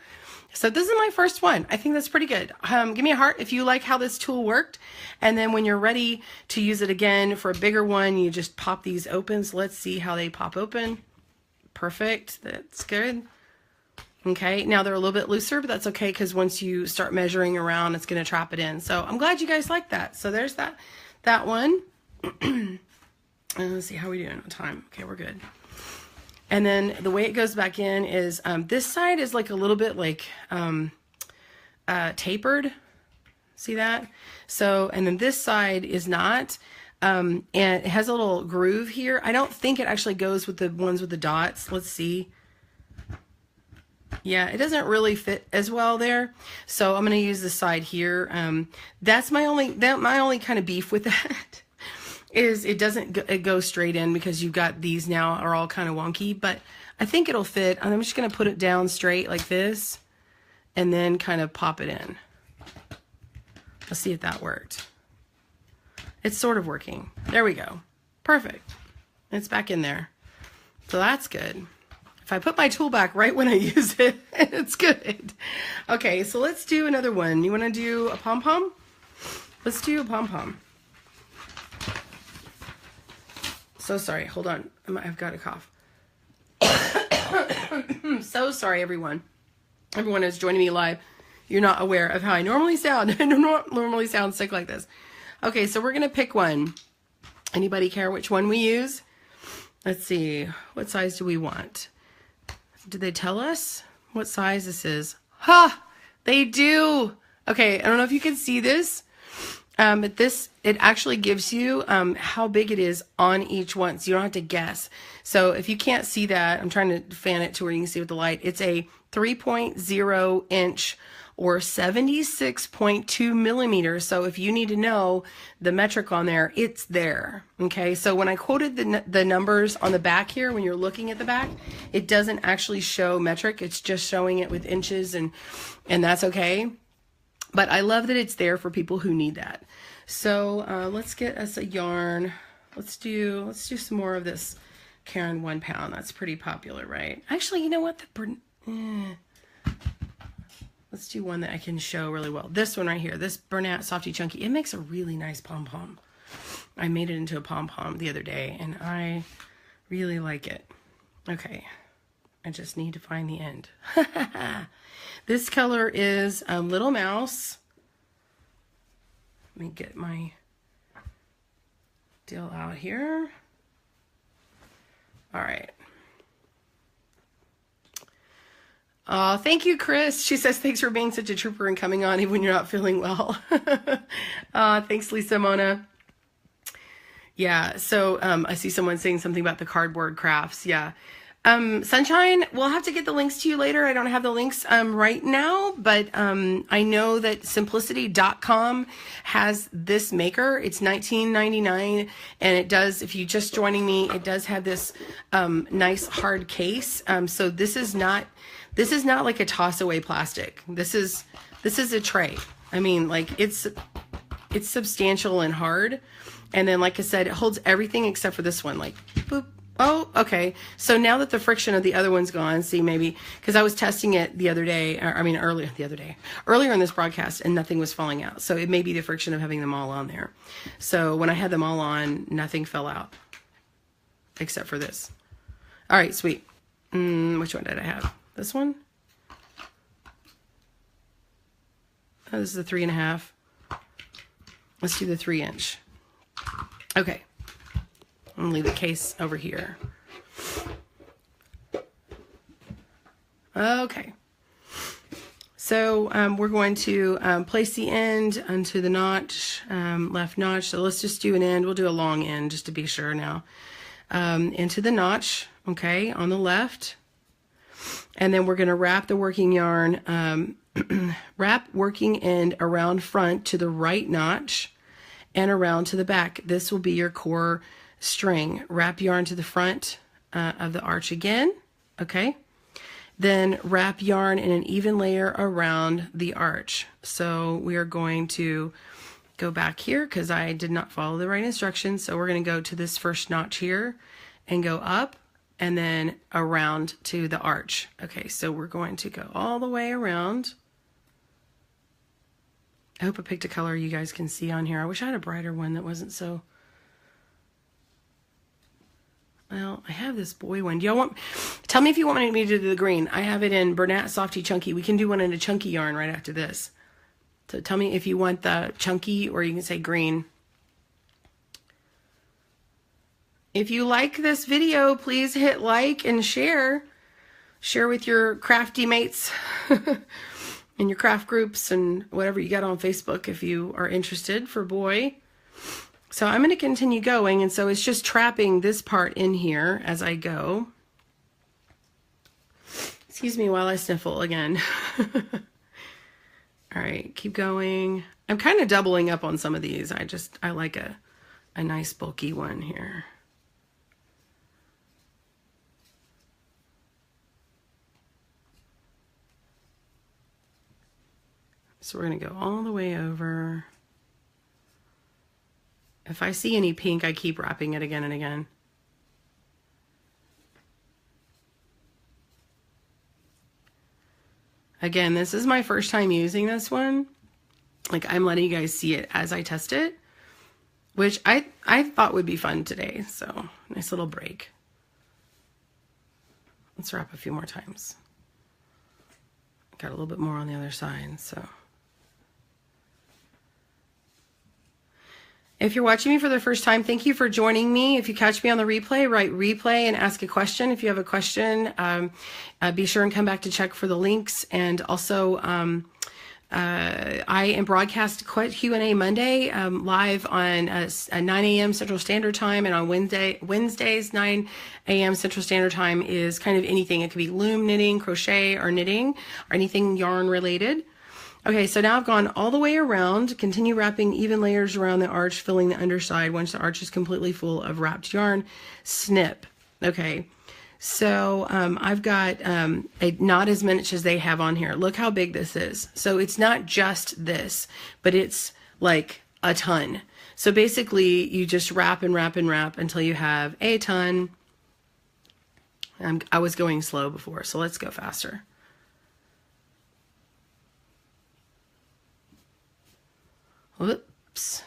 So this is my first one. I think that's pretty good. Give me a heart if you like how this tool worked. And then when you're ready to use it again for a bigger one, you just pop these open. So let's see how they pop open. Perfect. That's good. Okay, now they're a little bit looser, but that's okay, because once you start measuring around, it's going to trap it in. So I'm glad you guys like that. So there's that one. And let's see how we doing on time. Okay, we're good. And then the way it goes back in is this side is like a little bit like tapered. See that? So, and then this side is not. And it has a little groove here. I don't think it actually goes with the ones with the dots. Let's see. Yeah, it doesn't really fit as well there. So I'm going to use the side here. That's my only kind of beef with that is it doesn't it goes straight in, because you've got these now are all kind of wonky, but I think it'll fit. And I'm just going to put it down straight like this and then kind of pop it in. Let's see if that worked. It's sort of working. There we go. Perfect. It's back in there. So that's good. If I put my tool back right when I use it, it's good. Okay, so let's do another one. You want to do a pom-pom? Let's do a pom-pom. So sorry, hold on. I've got a cough. So sorry, everyone. Everyone who's joining me live. You're not aware of how I normally sound. I don't normally sound sick like this. Okay, so we're going to pick one. Anybody care which one we use? Let's see. What size do we want? Did they tell us what size this is? Ha! They do! Okay, I don't know if you can see this, but this, it actually gives you how big it is on each one, so you don't have to guess. So if you can't see that, I'm trying to fan it to where you can see with the light. It's a 3.0 inch or 76.2 millimeters. So if you need to know the metric on there, it's there. Okay, so when I quoted the numbers on the back here, when you're looking at the back, it doesn't actually show metric. It's just showing it with inches, and that's okay. But I love that it's there for people who need that. So let's get us a yarn. Let's do some more of this Karen 1 pound. That's pretty popular, right? Actually, you know what? Let's do one that I can show really well. This one right here, this Bernat Softy Chunky. It makes a really nice pom-pom. I made it into a pom-pom the other day, and I really like it. Okay, I just need to find the end. This color is Little Mouse. Let me get my deal out here. All right. Thank you, Chris. She says, thanks for being such a trooper and coming on even when you're not feeling well. Thanks, Lisa Mona. Yeah, so I see someone saying something about the cardboard crafts. Yeah. Sunshine, we'll have to get the links to you later. I don't have the links right now, but I know that simplicity.com has this maker. It's $19.99, and it does, if you just joining me, it does have this nice hard case. So this is not like a toss away plastic. This is a tray. I mean, like it's substantial and hard. And then, like I said, it holds everything except for this one. Like, boop. Oh, okay. So now that the friction of the other one's gone, see, maybe, because I was testing it the other day, earlier in this broadcast, and nothing was falling out. So it may be the friction of having them all on there. So when I had them all on, nothing fell out except for this. All right, sweet. Which one did I have? This one? Oh, this is a 3.5. Let's do the 3-inch. Okay. I'm gonna leave the case over here. Okay. So we're going to place the end onto the notch, left notch. So let's just do an end. We'll do a long end just to be sure now. Into the notch, okay, on the left. And then we're going to wrap the working yarn, wrap working end around front to the right notch and around to the back. This will be your core string. Wrap yarn to the front of the arch again, okay? Then wrap yarn in an even layer around the arch. So we are going to go back here because I did not follow the right instructions. So we're going to go to this first notch here and go up and then around to the arch. Okay, so we're going to go all the way around. I hope I picked a color you guys can see on here. I wish I had a brighter one that wasn't so... Well, I have this Boye one. Do y'all want... Tell me if you want me to do the green. I have it in Bernat Softy Chunky. We can do one in a chunky yarn right after this. So tell me if you want the chunky or you can say green. If you like this video, please hit like and share. Share with your crafty mates in your craft groups and whatever you got on Facebook if you are interested for Boye. So I'm going to continue going, and so it's just trapping this part in here as I go. Excuse me while I sniffle again. All right, keep going. I'm kind of doubling up on some of these. I like a nice bulky one here. So we're going to go all the way over. If I see any pink, I keep wrapping it again and again. Again, this is my first time using this one. Like, I'm letting you guys see it as I test it, which I thought would be fun today. So, nice little break. Let's wrap a few more times. Got a little bit more on the other side, so... If you're watching me for the first time, thank you for joining me. If you catch me on the replay, write replay and ask a question. If you have a question, be sure and come back to check for the links. And also, I am broadcast Q&A Monday live on 9 a.m. Central Standard Time, and on Wednesdays 9 a.m. Central Standard Time is kind of anything. It could be loom, knitting, crochet, or knitting, or anything yarn related. Okay, so now I've gone all the way around. Continue wrapping even layers around the arch, filling the underside. Once the arch is completely full of wrapped yarn, snip. Okay, so I've got not as much as they have on here. Look how big this is. So it's not just this, but it's like a ton. So basically, you just wrap and wrap and wrap until you have a ton. I was going slow before, so let's go faster. Whoops.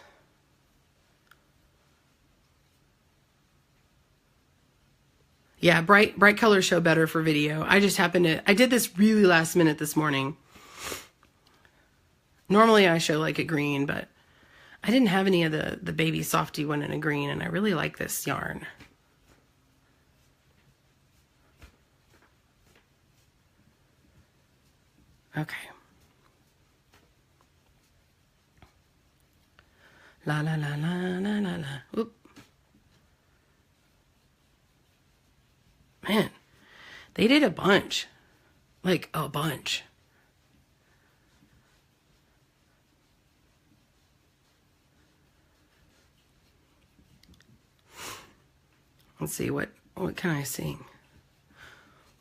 Yeah, bright colors show better for video. I just happened to, I did this really last minute this morning. Normally I show like a green, but I didn't have any of the baby softy one in a green, and I really like this yarn. Okay. La la la la la la la. Oop. Man, they did a bunch. Like a bunch. Let's see, what can I sing?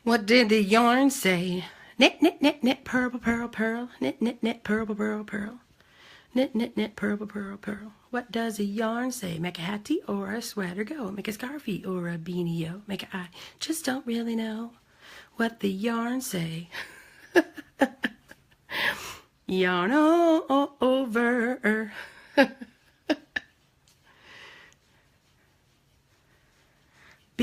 What did the yarn say? Knit, knit, knit, knit, purple, pearl, pearl. Knit, knit, knit, purple, pearl, pearl. Knit, knit, knit, purple, pearl, pearl. What does a yarn say? Make a hattie or a sweater go. Make a scarfie or a beanie yo. Make a I just don't really know what the yarn say. Yarn over.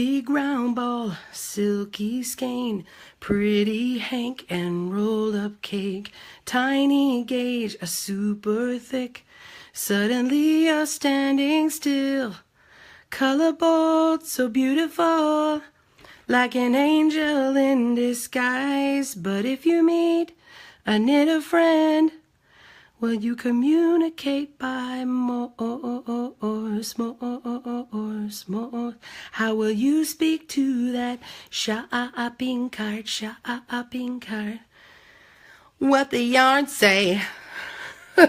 big round ball, silky skein, pretty Hank and rolled up cake, tiny gauge, a super thick, suddenly you're standing still, color bold, so beautiful, like an angel in disguise. But if you meet a knit friend, will you communicate by more, more? How will you speak to that shopping cart, shopping cart? What the yarn say? All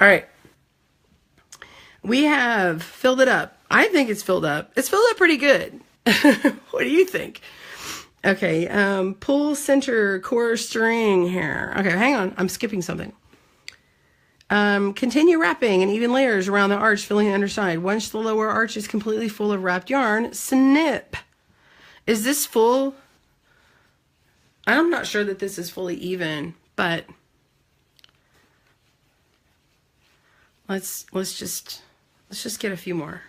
right. We have filled it up. I think it's filled up. It's filled up pretty good. What do you think? Okay, pull center core string here. Okay, hang on. I'm skipping something. Continue wrapping in even layers around the arch, filling the underside. Once the lower arch is completely full of wrapped yarn, snip. Is this full? I'm not sure that this is fully even, but let's just get a few more.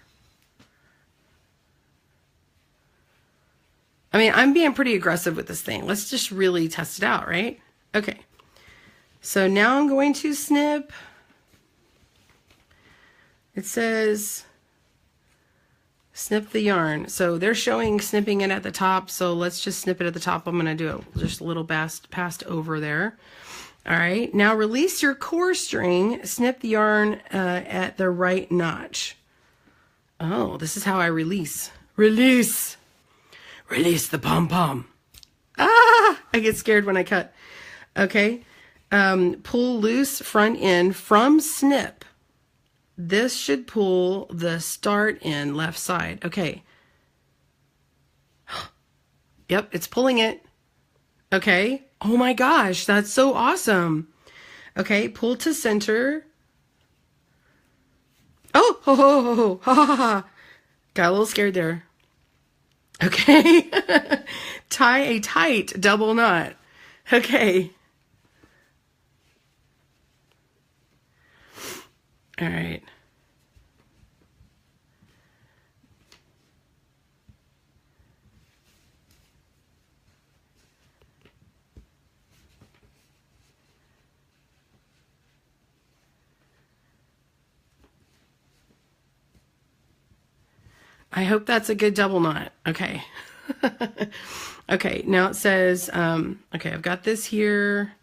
I mean, I'm being pretty aggressive with this thing. Let's just really test it out, right? Okay. So now I'm going to snip. It says snip the yarn. So they're showing snipping it at the top. So let's just snip it at the top. I'm going to do it just a little past over there. All right. Now release your core string. Snip the yarn at the right notch. Oh, this is how I release. Release. Release the pom-pom. Ah, I get scared when I cut. Okay. Pull loose front end from snip. This should pull the start end left side. Okay. Yep, it's pulling it. Okay. Oh my gosh, that's so awesome. Okay, pull to center. Oh, ho, ho, ho, ho, ha, ha, ha. Got a little scared there. Okay. Tie a tight double knot. Okay. All right. I hope that's a good double knot. Okay. Okay, now it says, okay, I've got this here.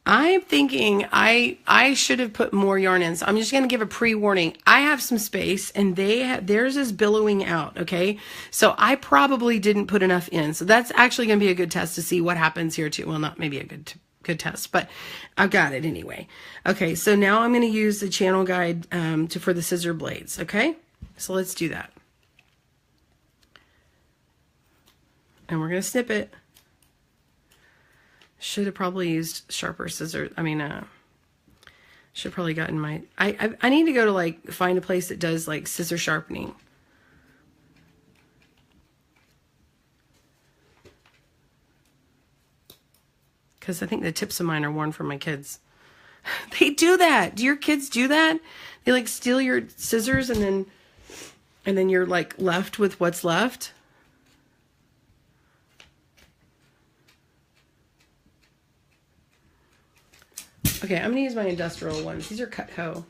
I'm thinking I should have put more yarn in. So I'm just going to give a pre-warning. I have some space and theirs is billowing out. Okay. So I probably didn't put enough in. So that's actually going to be a good test to see what happens here too. Well, not maybe a good test, but I've got it anyway. Okay. So now I'm going to use the channel guide, for the scissor blades. Okay. So let's do that. And we're going to snip it. Should have probably used sharper scissors. I mean, should probably gotten my, I need to go to like find a place that does like scissor sharpening. Because I think the tips of mine are worn from my kids. They do that. Do your kids do that? They like steal your scissors and then you're like left with what's left. Okay, I'm gonna use my industrial ones. These are Cutco.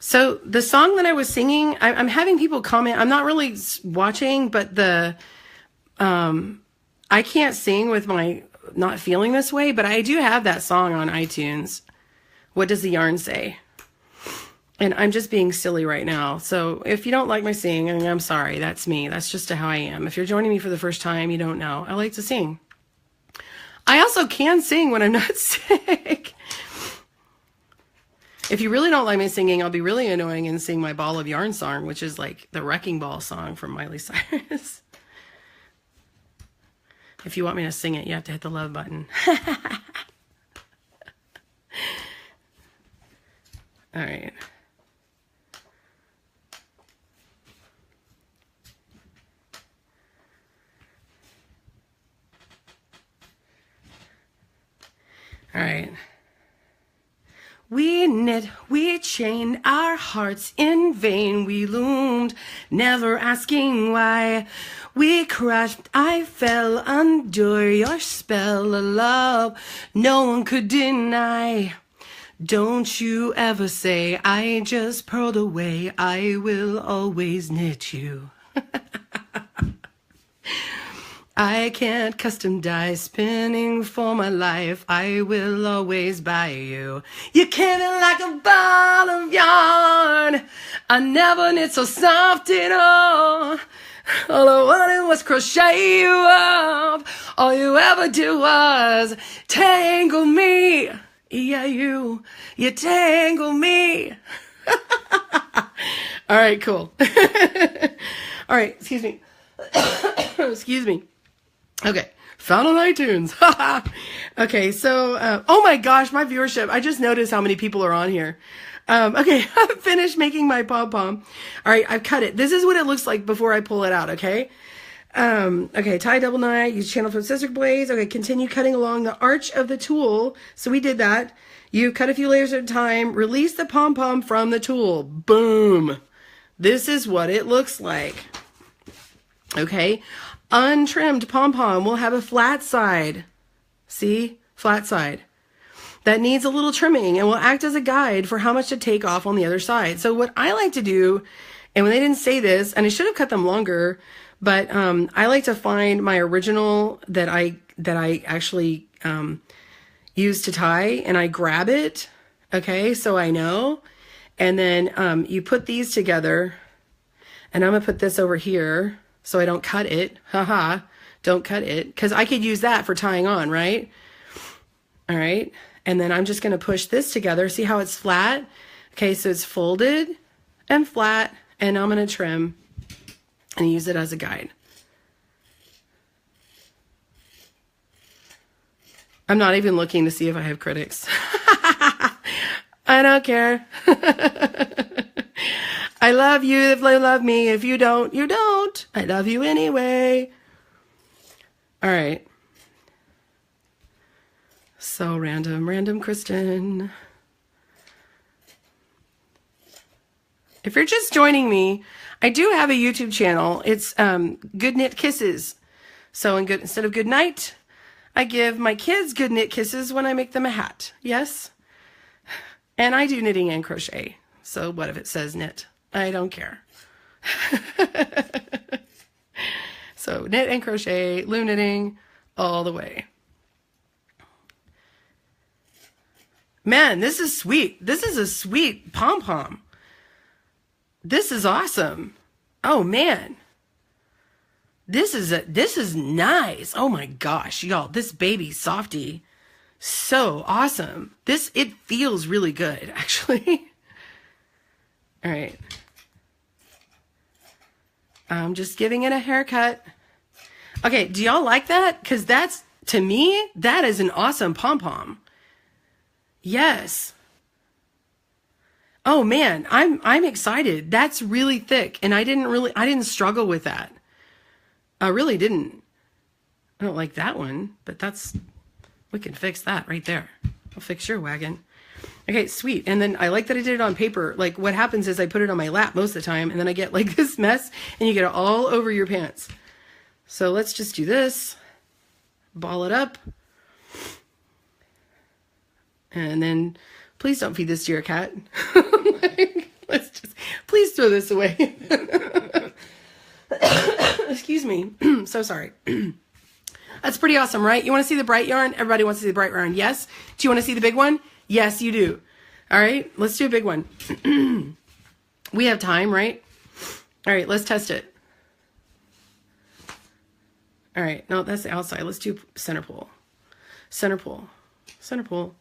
So the song that I was singing, I'm having people comment. I'm not really watching, but I can't sing with my not feeling this way, but I do have that song on iTunes. What does the yarn say? And I'm just being silly right now. So if you don't like my singing, I'm sorry. That's me. That's just how I am. If you're joining me for the first time, you don't know. I like to sing. I also can sing when I'm not sick. If you really don't like my singing, I'll be really annoying and sing my Ball of Yarn song, which is like the Wrecking Ball song from Miley Cyrus. If you want me to sing it, you have to hit the love button. All right. right. We knit, we chained our hearts in vain. We loomed, never asking why. We crashed, I fell under your spell of love. No one could deny. Don't you ever say I just pearled away. I will always knit you. I can't custom dye, spinning for my life. I will always buy you. You came in like a ball of yarn. I never knit so soft at all. All I wanted was crochet you up. All you ever did was tangle me. Yeah, you tangle me. All right, cool. All right, excuse me. Excuse me. Okay, found on iTunes. Okay, so, oh my gosh, my viewership. I just noticed how many people are on here. Okay, I'm finished making my pom-pom. All right, I've cut it. This is what it looks like before I pull it out, okay? Okay, tie double knot, use channel flip scissor blades. Okay, continue cutting along the arch of the tool. So we did that. You cut a few layers at a time, release the pom-pom from the tool. Boom. This is what it looks like. Okay, untrimmed pom-pom will have a flat side. See? Flat side. That needs a little trimming and will act as a guide for how much to take off on the other side. So what I like to do, and when they didn't say this, and I should have cut them longer, but I like to find my original that I actually use to tie, and I grab it, okay, so I know. And then you put these together, and I'm gonna put this over here so I don't cut it. Haha, don't cut it, because I could use that for tying on, right? All right, and then I'm just gonna push this together. See how it's flat? Okay, so it's folded and flat, and I'm gonna trim and use it as a guide. I'm not even looking to see if I have critics. I don't care. I love you if you love me. If you don't, you don't. I love you anyway. All right. So random Kristen. If you're just joining me, I do have a YouTube channel. It's Good Knit Kisses. So instead of good night, I give my kids good knit kisses when I make them a hat. Yes? And I do knitting and crochet. So what if it says knit? I don't care. So knit and crochet, loom knitting, all the way. Man, this is sweet. This is a sweet pom-pom. This is awesome. Oh man. This is nice. Oh my gosh, y'all, this baby softie, so awesome. It feels really good, actually. All right. I'm just giving it a haircut. Okay, do y'all like that? Because that's, to me, that is an awesome pom-pom. Yes. Oh man, I'm excited. That's really thick, and I didn't struggle with that. I really didn't. I don't like that one, but we can fix that right there. I'll fix your wagon. Okay, sweet. And then I like that I did it on paper. Like what happens is I put it on my lap most of the time, and then I get like this mess, and you get it all over your pants. So let's just do this. Ball it up. And then please don't feed this to your cat. Please throw this away. Excuse me. So sorry. That's pretty awesome, right? You want to see the bright yarn? Everybody wants to see the bright yarn. Yes? Do you want to see the big one? Yes, you do. All right, let's do a big one. We have time, right? All right, let's test it. All right, no, that's the outside. Let's do center pull. Center pull. Center pull.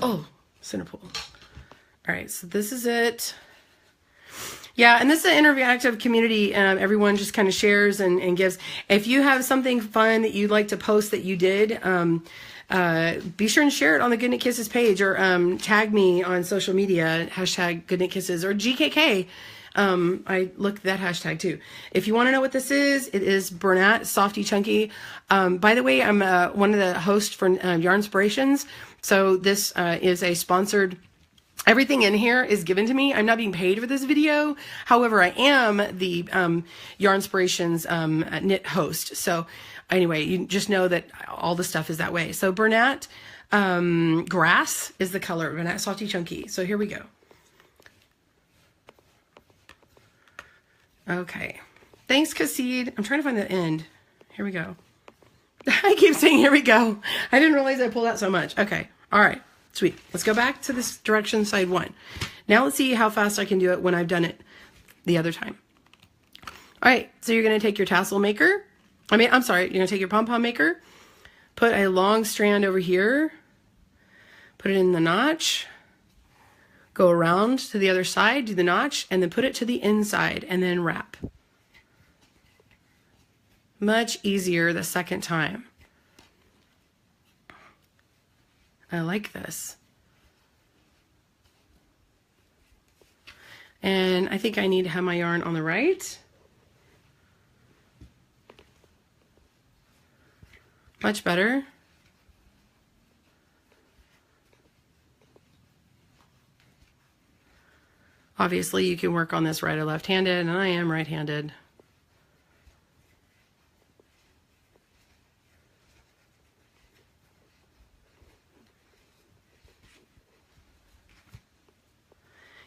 Oh, center pull. All right, so this is it. Yeah, and this is an interactive community. Everyone just kind of shares and gives. If you have something fun that you'd like to post that you did, be sure and share it on the Good Knit Kisses page, or tag me on social media, hashtag Good Knit Kisses, or GKK. I look at that hashtag too. If you want to know what this is, it is Bernat Softy Chunky. By the way, I'm one of the hosts for Yarn Inspirations. So this is a sponsored, everything in here is given to me. I'm not being paid for this video. However, I am the Yarnspirations knit host. So anyway, you just know that all the stuff is that way. So Bernat Grass is the color, Bernat Softy Chunky. So here we go. Okay. Thanks, Cassid. I'm trying to find the end. Here we go. I keep saying, here we go. I didn't realize I pulled out so much. Okay. All right. Sweet. Let's go back to this direction side 1. Now let's see how fast I can do it when I've done it the other time. All right. So you're going to take your tassel maker. I'm sorry. You're going to take your pom-pom maker, put a long strand over here, put it in the notch, go around to the other side, do the notch, and then put it to the inside and then wrap. Much easier the second time. I like this. And I think I need to have my yarn on the right. Much better. Obviously, you can work on this right or left-handed, and I am right-handed.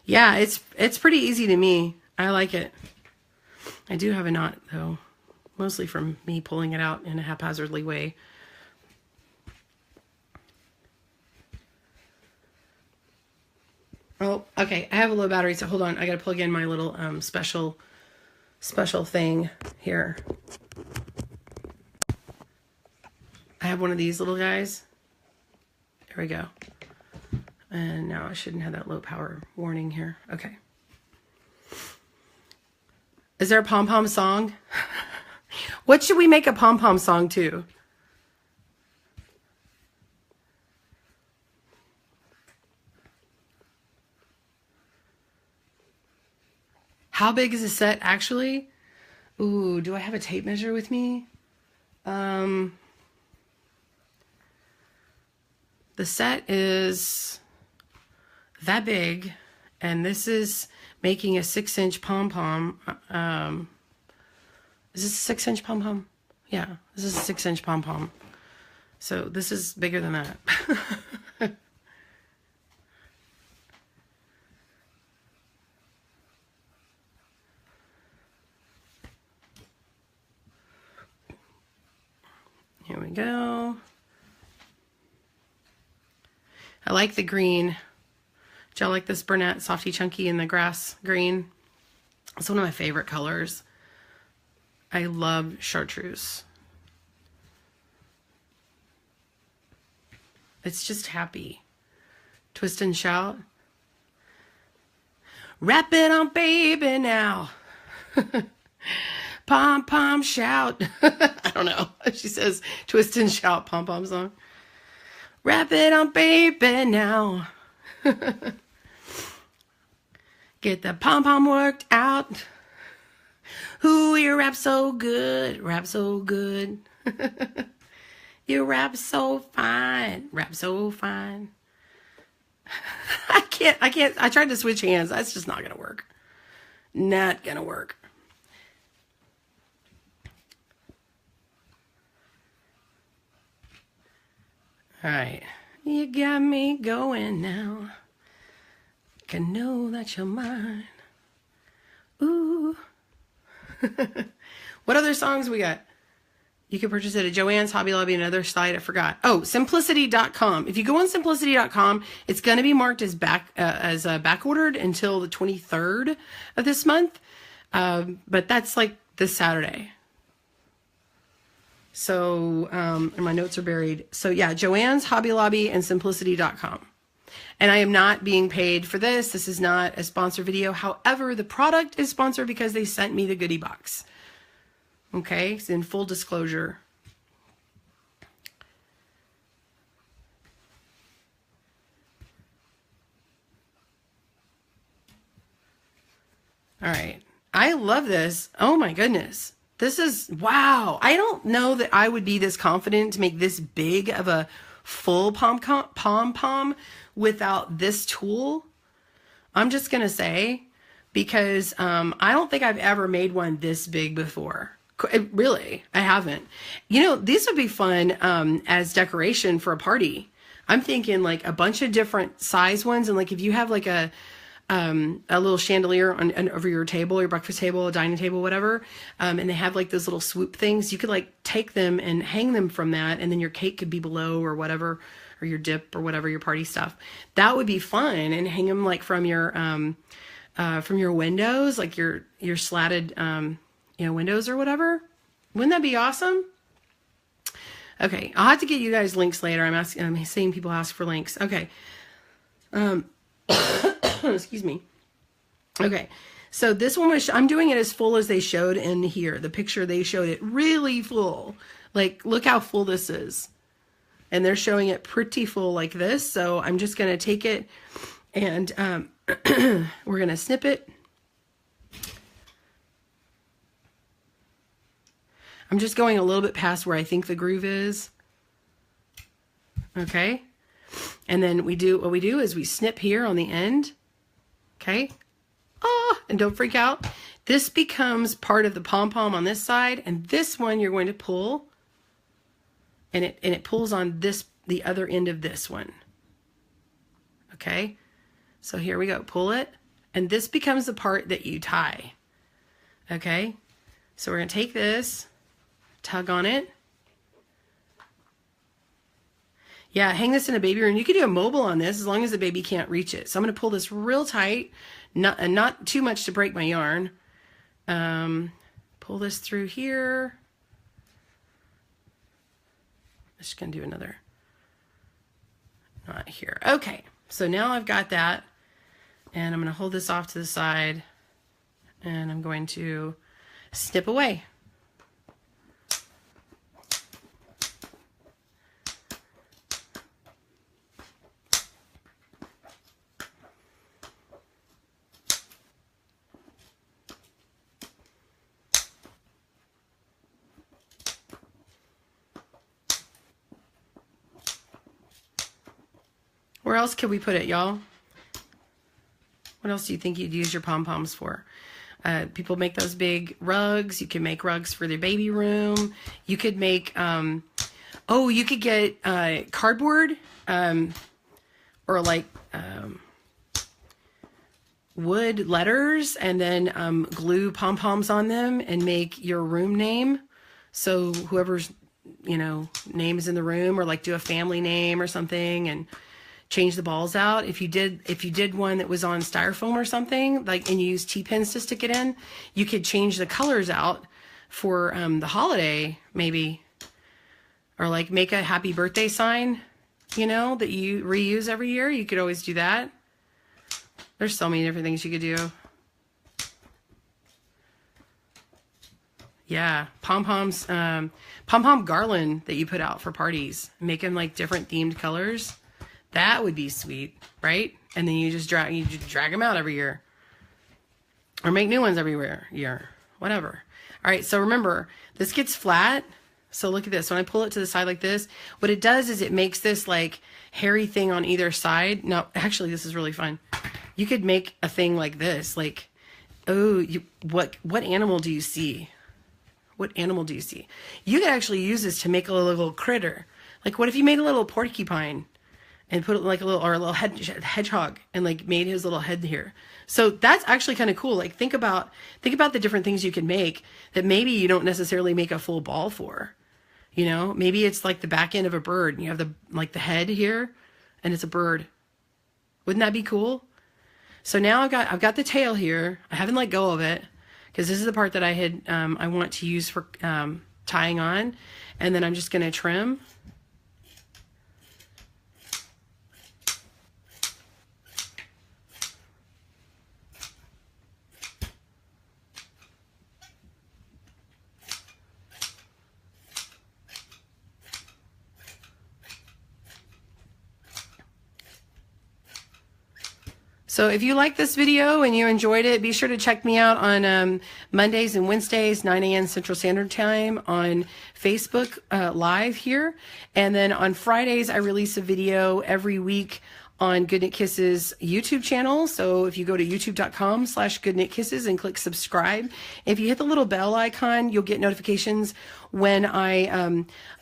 Yeah, it's pretty easy to me. I like it. I do have a knot, though, mostly from me pulling it out in a haphazardly way. Oh, okay. I have a low battery, so hold on. I got to plug in my little special thing here. I have one of these little guys. There we go. And now I shouldn't have that low power warning here. Okay. Is there a pom-pom song? What should we make a pom-pom song to? How big is the set actually? Ooh, do I have a tape measure with me? The set is that big, and this is making a 6-inch pom-pom. Is this a 6-inch pom-pom? Yeah, this is a 6-inch pom-pom. So this is bigger than that. Here we go. I like the green. Do y'all like this Bernat Softy Chunky in the grass green? It's one of my favorite colors. I love chartreuse. It's just happy. Twist and shout. Wrap it on baby now. Pom pom shout. I don't know. She says twist and shout pom pom song. Wrap it on baby now. Get the pom pom worked out. Ooh, you rap so good, rap so good. You rap so fine, rap so fine. I can't. I tried to switch hands. That's just not gonna work. Not gonna work. All right, you got me going now. Can know that you're mine. Ooh. What other songs we got? You can purchase it at Joanns, Hobby Lobby, another site I forgot. Oh, simplicity.com. If you go on simplicity.com, it's going to be marked as back ordered until the 23rd of this month. But that's like this Saturday. So, and my notes are buried. So yeah, Joanns, Hobby Lobby, and simplicity.com. And I am not being paid for this. This is not a sponsored video. However, the product is sponsored because they sent me the goodie box. Okay, it's in full disclosure. All right. I love this. Oh my goodness. This is, wow. I don't know that I would be this confident to make this big of a full pom-pom without this tool. I'm just going to say, because I don't think I've ever made one this big before. Really, I haven't. You know, these would be fun as decoration for a party. I'm thinking like a bunch of different size ones. And like if you have like a little chandelier over your table, your breakfast table, a dining table, whatever, and they have like those little swoop things, you could like take them and hang them from that, and then your cake could be below or whatever, or your dip or whatever, your party stuff. That would be fun, and hang them like from your windows, like your slatted windows or whatever. Wouldn't that be awesome? Okay, I'll have to get you guys links later. I'm seeing people ask for links. Okay. Excuse me. Okay, so this one was, I'm doing it as full as they showed in here. The picture, they showed it really full. Like, look how full this is. And they're showing it pretty full like this. So I'm just going to take it and we're going to snip it. I'm just going a little bit past where I think the groove is. Okay. And then what we do is we snip here on the end. Okay. Oh, and don't freak out. This becomes part of the pom-pom on this side, and this one you're going to pull, and it pulls on the other end of this one. Okay. So here we go. Pull it, and this becomes the part that you tie. Okay. So we're going to take this, tug on it. Yeah, hang this in a baby room. You could do a mobile on this as long as the baby can't reach it. So I'm going to pull this real tight, not too much to break my yarn. Pull this through here. I'm just going to do another knot here. Okay, so now I've got that, and I'm going to hold this off to the side, and I'm going to snip away. Where else could we put it, y'all? What else do you think you'd use your pom-poms for? People make those big rugs. You can make rugs for their baby room. You could make, you could get cardboard or like wood letters, and then glue pom-poms on them and make your room name. So whoever's, name is in the room, or like do a family name or something, and change the balls out. If you did one that was on styrofoam or something, like, and you use T-pins to stick it in, you could change the colors out for the holiday, maybe. Or like make a happy birthday sign, that you reuse every year. You could always do that. There's so many different things you could do. Yeah, pom-poms, pom-pom garland that you put out for parties. Make them like different themed colors. That would be sweet, right? And then you just drag them out every year, or make new ones every year, whatever. All right, so remember, this gets flat. So look at this. When I pull it to the side like this, what it does is it makes this like hairy thing on either side. Now, actually, this is really fun. You could make a thing like this, like, what animal do you see? What animal do you see? You could actually use this to make a little critter. Like, what if you made a little porcupine? And put it like a little hedgehog, and like made his little head here. So that's actually kind of cool. Like think about the different things you can make that maybe you don't necessarily make a full ball for. Maybe it's like the back end of a bird, and you have the head here, and it's a bird. Wouldn't that be cool? So now I've got the tail here. I haven't let go of it because this is the part that I want to use for tying on, and then I'm just going to trim. So if you like this video and you enjoyed it, be sure to check me out on Mondays and Wednesdays, 9 a.m. Central Standard Time on Facebook Live here. And then on Fridays, I release a video every week on Good Knit Kisses YouTube channel. So if you go to youtube.com/goodknitkisses and click subscribe, if you hit the little bell icon, you'll get notifications when I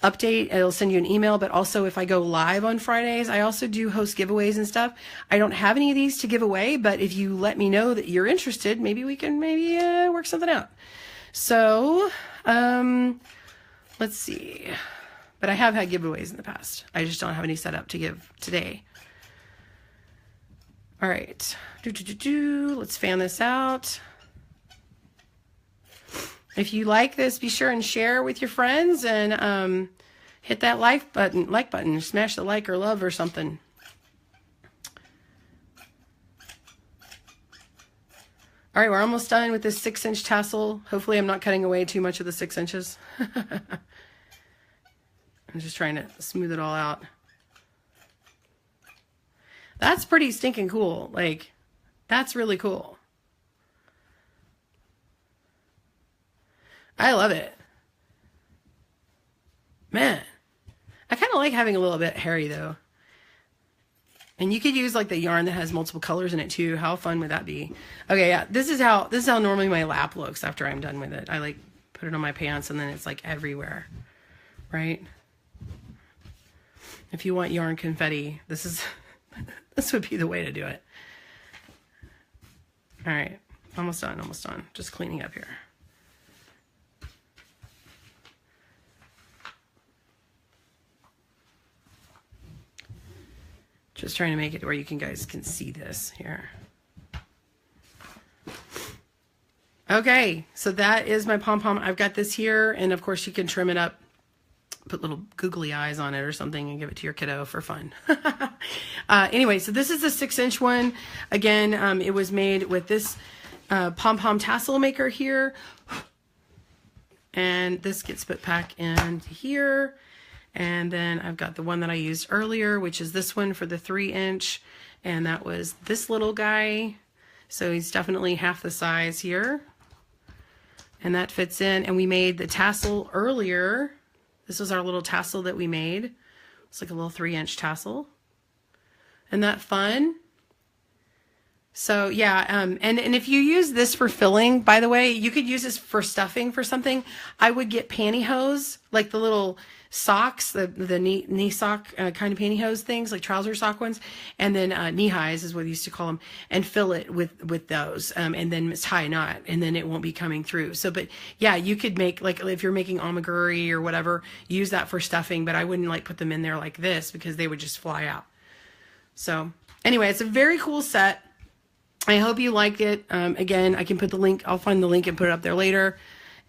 update. It'll send you an email, but also if I go live on Fridays, I also do host giveaways and stuff. I don't have any of these to give away, but if you let me know that you're interested, maybe we can work something out. So let's see. But I have had giveaways in the past. I just don't have any set up to give today. All right, let's fan this out. If you like this, be sure and share with your friends and hit that like button, smash the like or love or something. All right, we're almost done with this 6-inch tassel. Hopefully I'm not cutting away too much of the 6 inches. I'm just trying to smooth it all out. That's pretty stinking cool. Like, that's really cool. I love it. Man, I kind of like having a little bit hairy though. And you could use like the yarn that has multiple colors in it too. How fun would that be? Okay, yeah, this is how normally my lap looks after I'm done with it. I like put it on my pants and then it's like everywhere, right? If you want yarn confetti, this is this would be the way to do it. All right, almost done, almost done. Just cleaning up here. Just trying to make it where you guys can see this here. Okay, so that is my pom-pom. I've got this here, and of course you can trim it up, put little googly eyes on it or something and give it to your kiddo for fun. Anyway, so this is the 6-inch one. Again, it was made with this Pom Pom Tassel maker here. And this gets put back into here. And then I've got the one that I used earlier, which is this one for the 3-inch. And that was this little guy. So he's definitely half the size here. And that fits in. And we made the tassel earlier. This was our little tassel that we made. It's like a little 3-inch tassel. Isn't that fun? So yeah, and if you use this for filling, by the way, you could use this for stuffing for something. I would get pantyhose, like the little socks, the knee sock kind of pantyhose things, like trouser sock ones, and then knee highs is what we used to call them, and fill it with those, and then tie a knot, and then it won't be coming through. So, but yeah, you could make, like if you're making amigurumi or whatever, use that for stuffing, but I wouldn't like put them in there like this because they would just fly out. So anyway, it's a very cool set. I hope you liked it. Again, I can put the link, I'll find the link and put it up there later.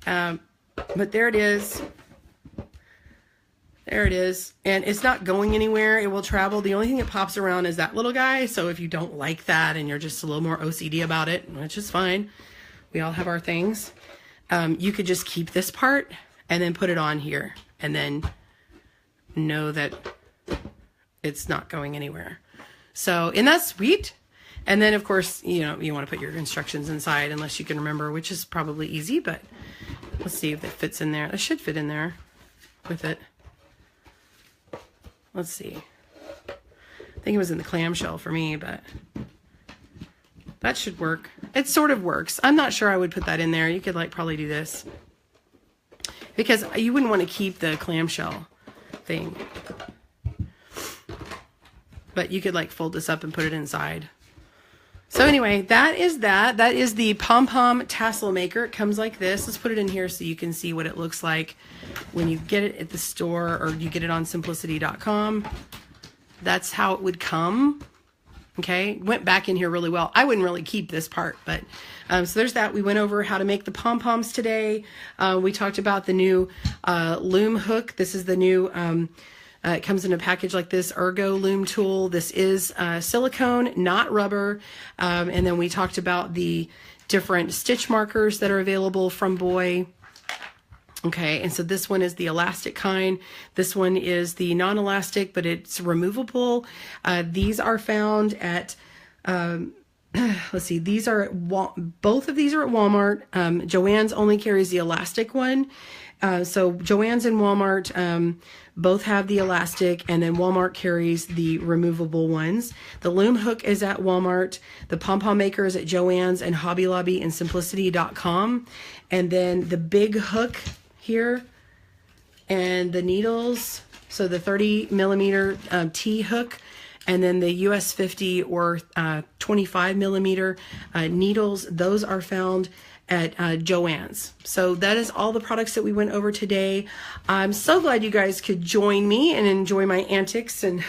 But there it is. There it is. And it's not going anywhere. It will travel. The only thing that pops around is that little guy. So if you don't like that and you're just a little more OCD about it, which is fine. We all have our things. You could just keep this part and then put it on here and then know that it's not going anywhere. So, isn't that sweet? And then, of course, you know, you want to put your instructions inside unless you can remember, which is probably easy, but let's see if it fits in there. It should fit in there with it. Let's see. I think it was in the clamshell for me, but that should work. It sort of works. I'm not sure I would put that in there. You could like probably do this because you wouldn't want to keep the clamshell thing, but you could like fold this up and put it inside. So anyway, that is that. That is the Pom Pom Tassel Maker. It comes like this. Let's put it in here so you can see what it looks like when you get it at the store or you get it on simplicity.com. That's how it would come. Okay, went back in here really well. I wouldn't really keep this part, but so there's that. We went over how to make the pom-poms today. We talked about the new loom hook. This is the new it comes in a package like this, Ergo Loom tool. This is silicone, not rubber. And then we talked about the different stitch markers that are available from Boye. Okay, and so this one is the elastic kind. This one is the non-elastic, but it's removable. These are found at let's see, these are at both of these are at Walmart. Joann's only carries the elastic one. So Joann's and Walmart both have the elastic, and then Walmart carries the removable ones. The loom hook is at Walmart. The Pom Pom maker is at Joann's and Hobby Lobby and Simplicity.com. And then the big hook here and the needles, so the 30 millimeter T hook, and then the US 50 or 25 millimeter needles, those are found at Joann's. So that is all the products that we went over today. I'm so glad you guys could join me and enjoy my antics, and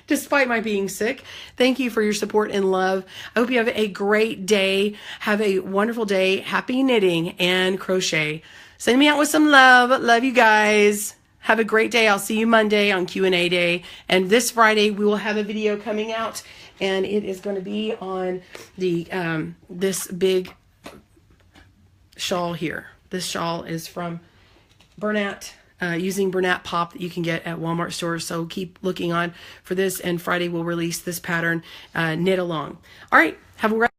despite my being sick. Thank you for your support and love. I hope you have a great day. Have a wonderful day. Happy knitting and crochet. Send me out with some love. Love you guys. Have a great day. I'll see you Monday on Q&A day. And this Friday, we will have a video coming out, and it is going to be on the this big shawl here. This shawl is from Bernat, using Bernat Pop that you can get at Walmart stores. So keep looking on for this, and Friday we'll release this pattern, knit along. All right. Have a great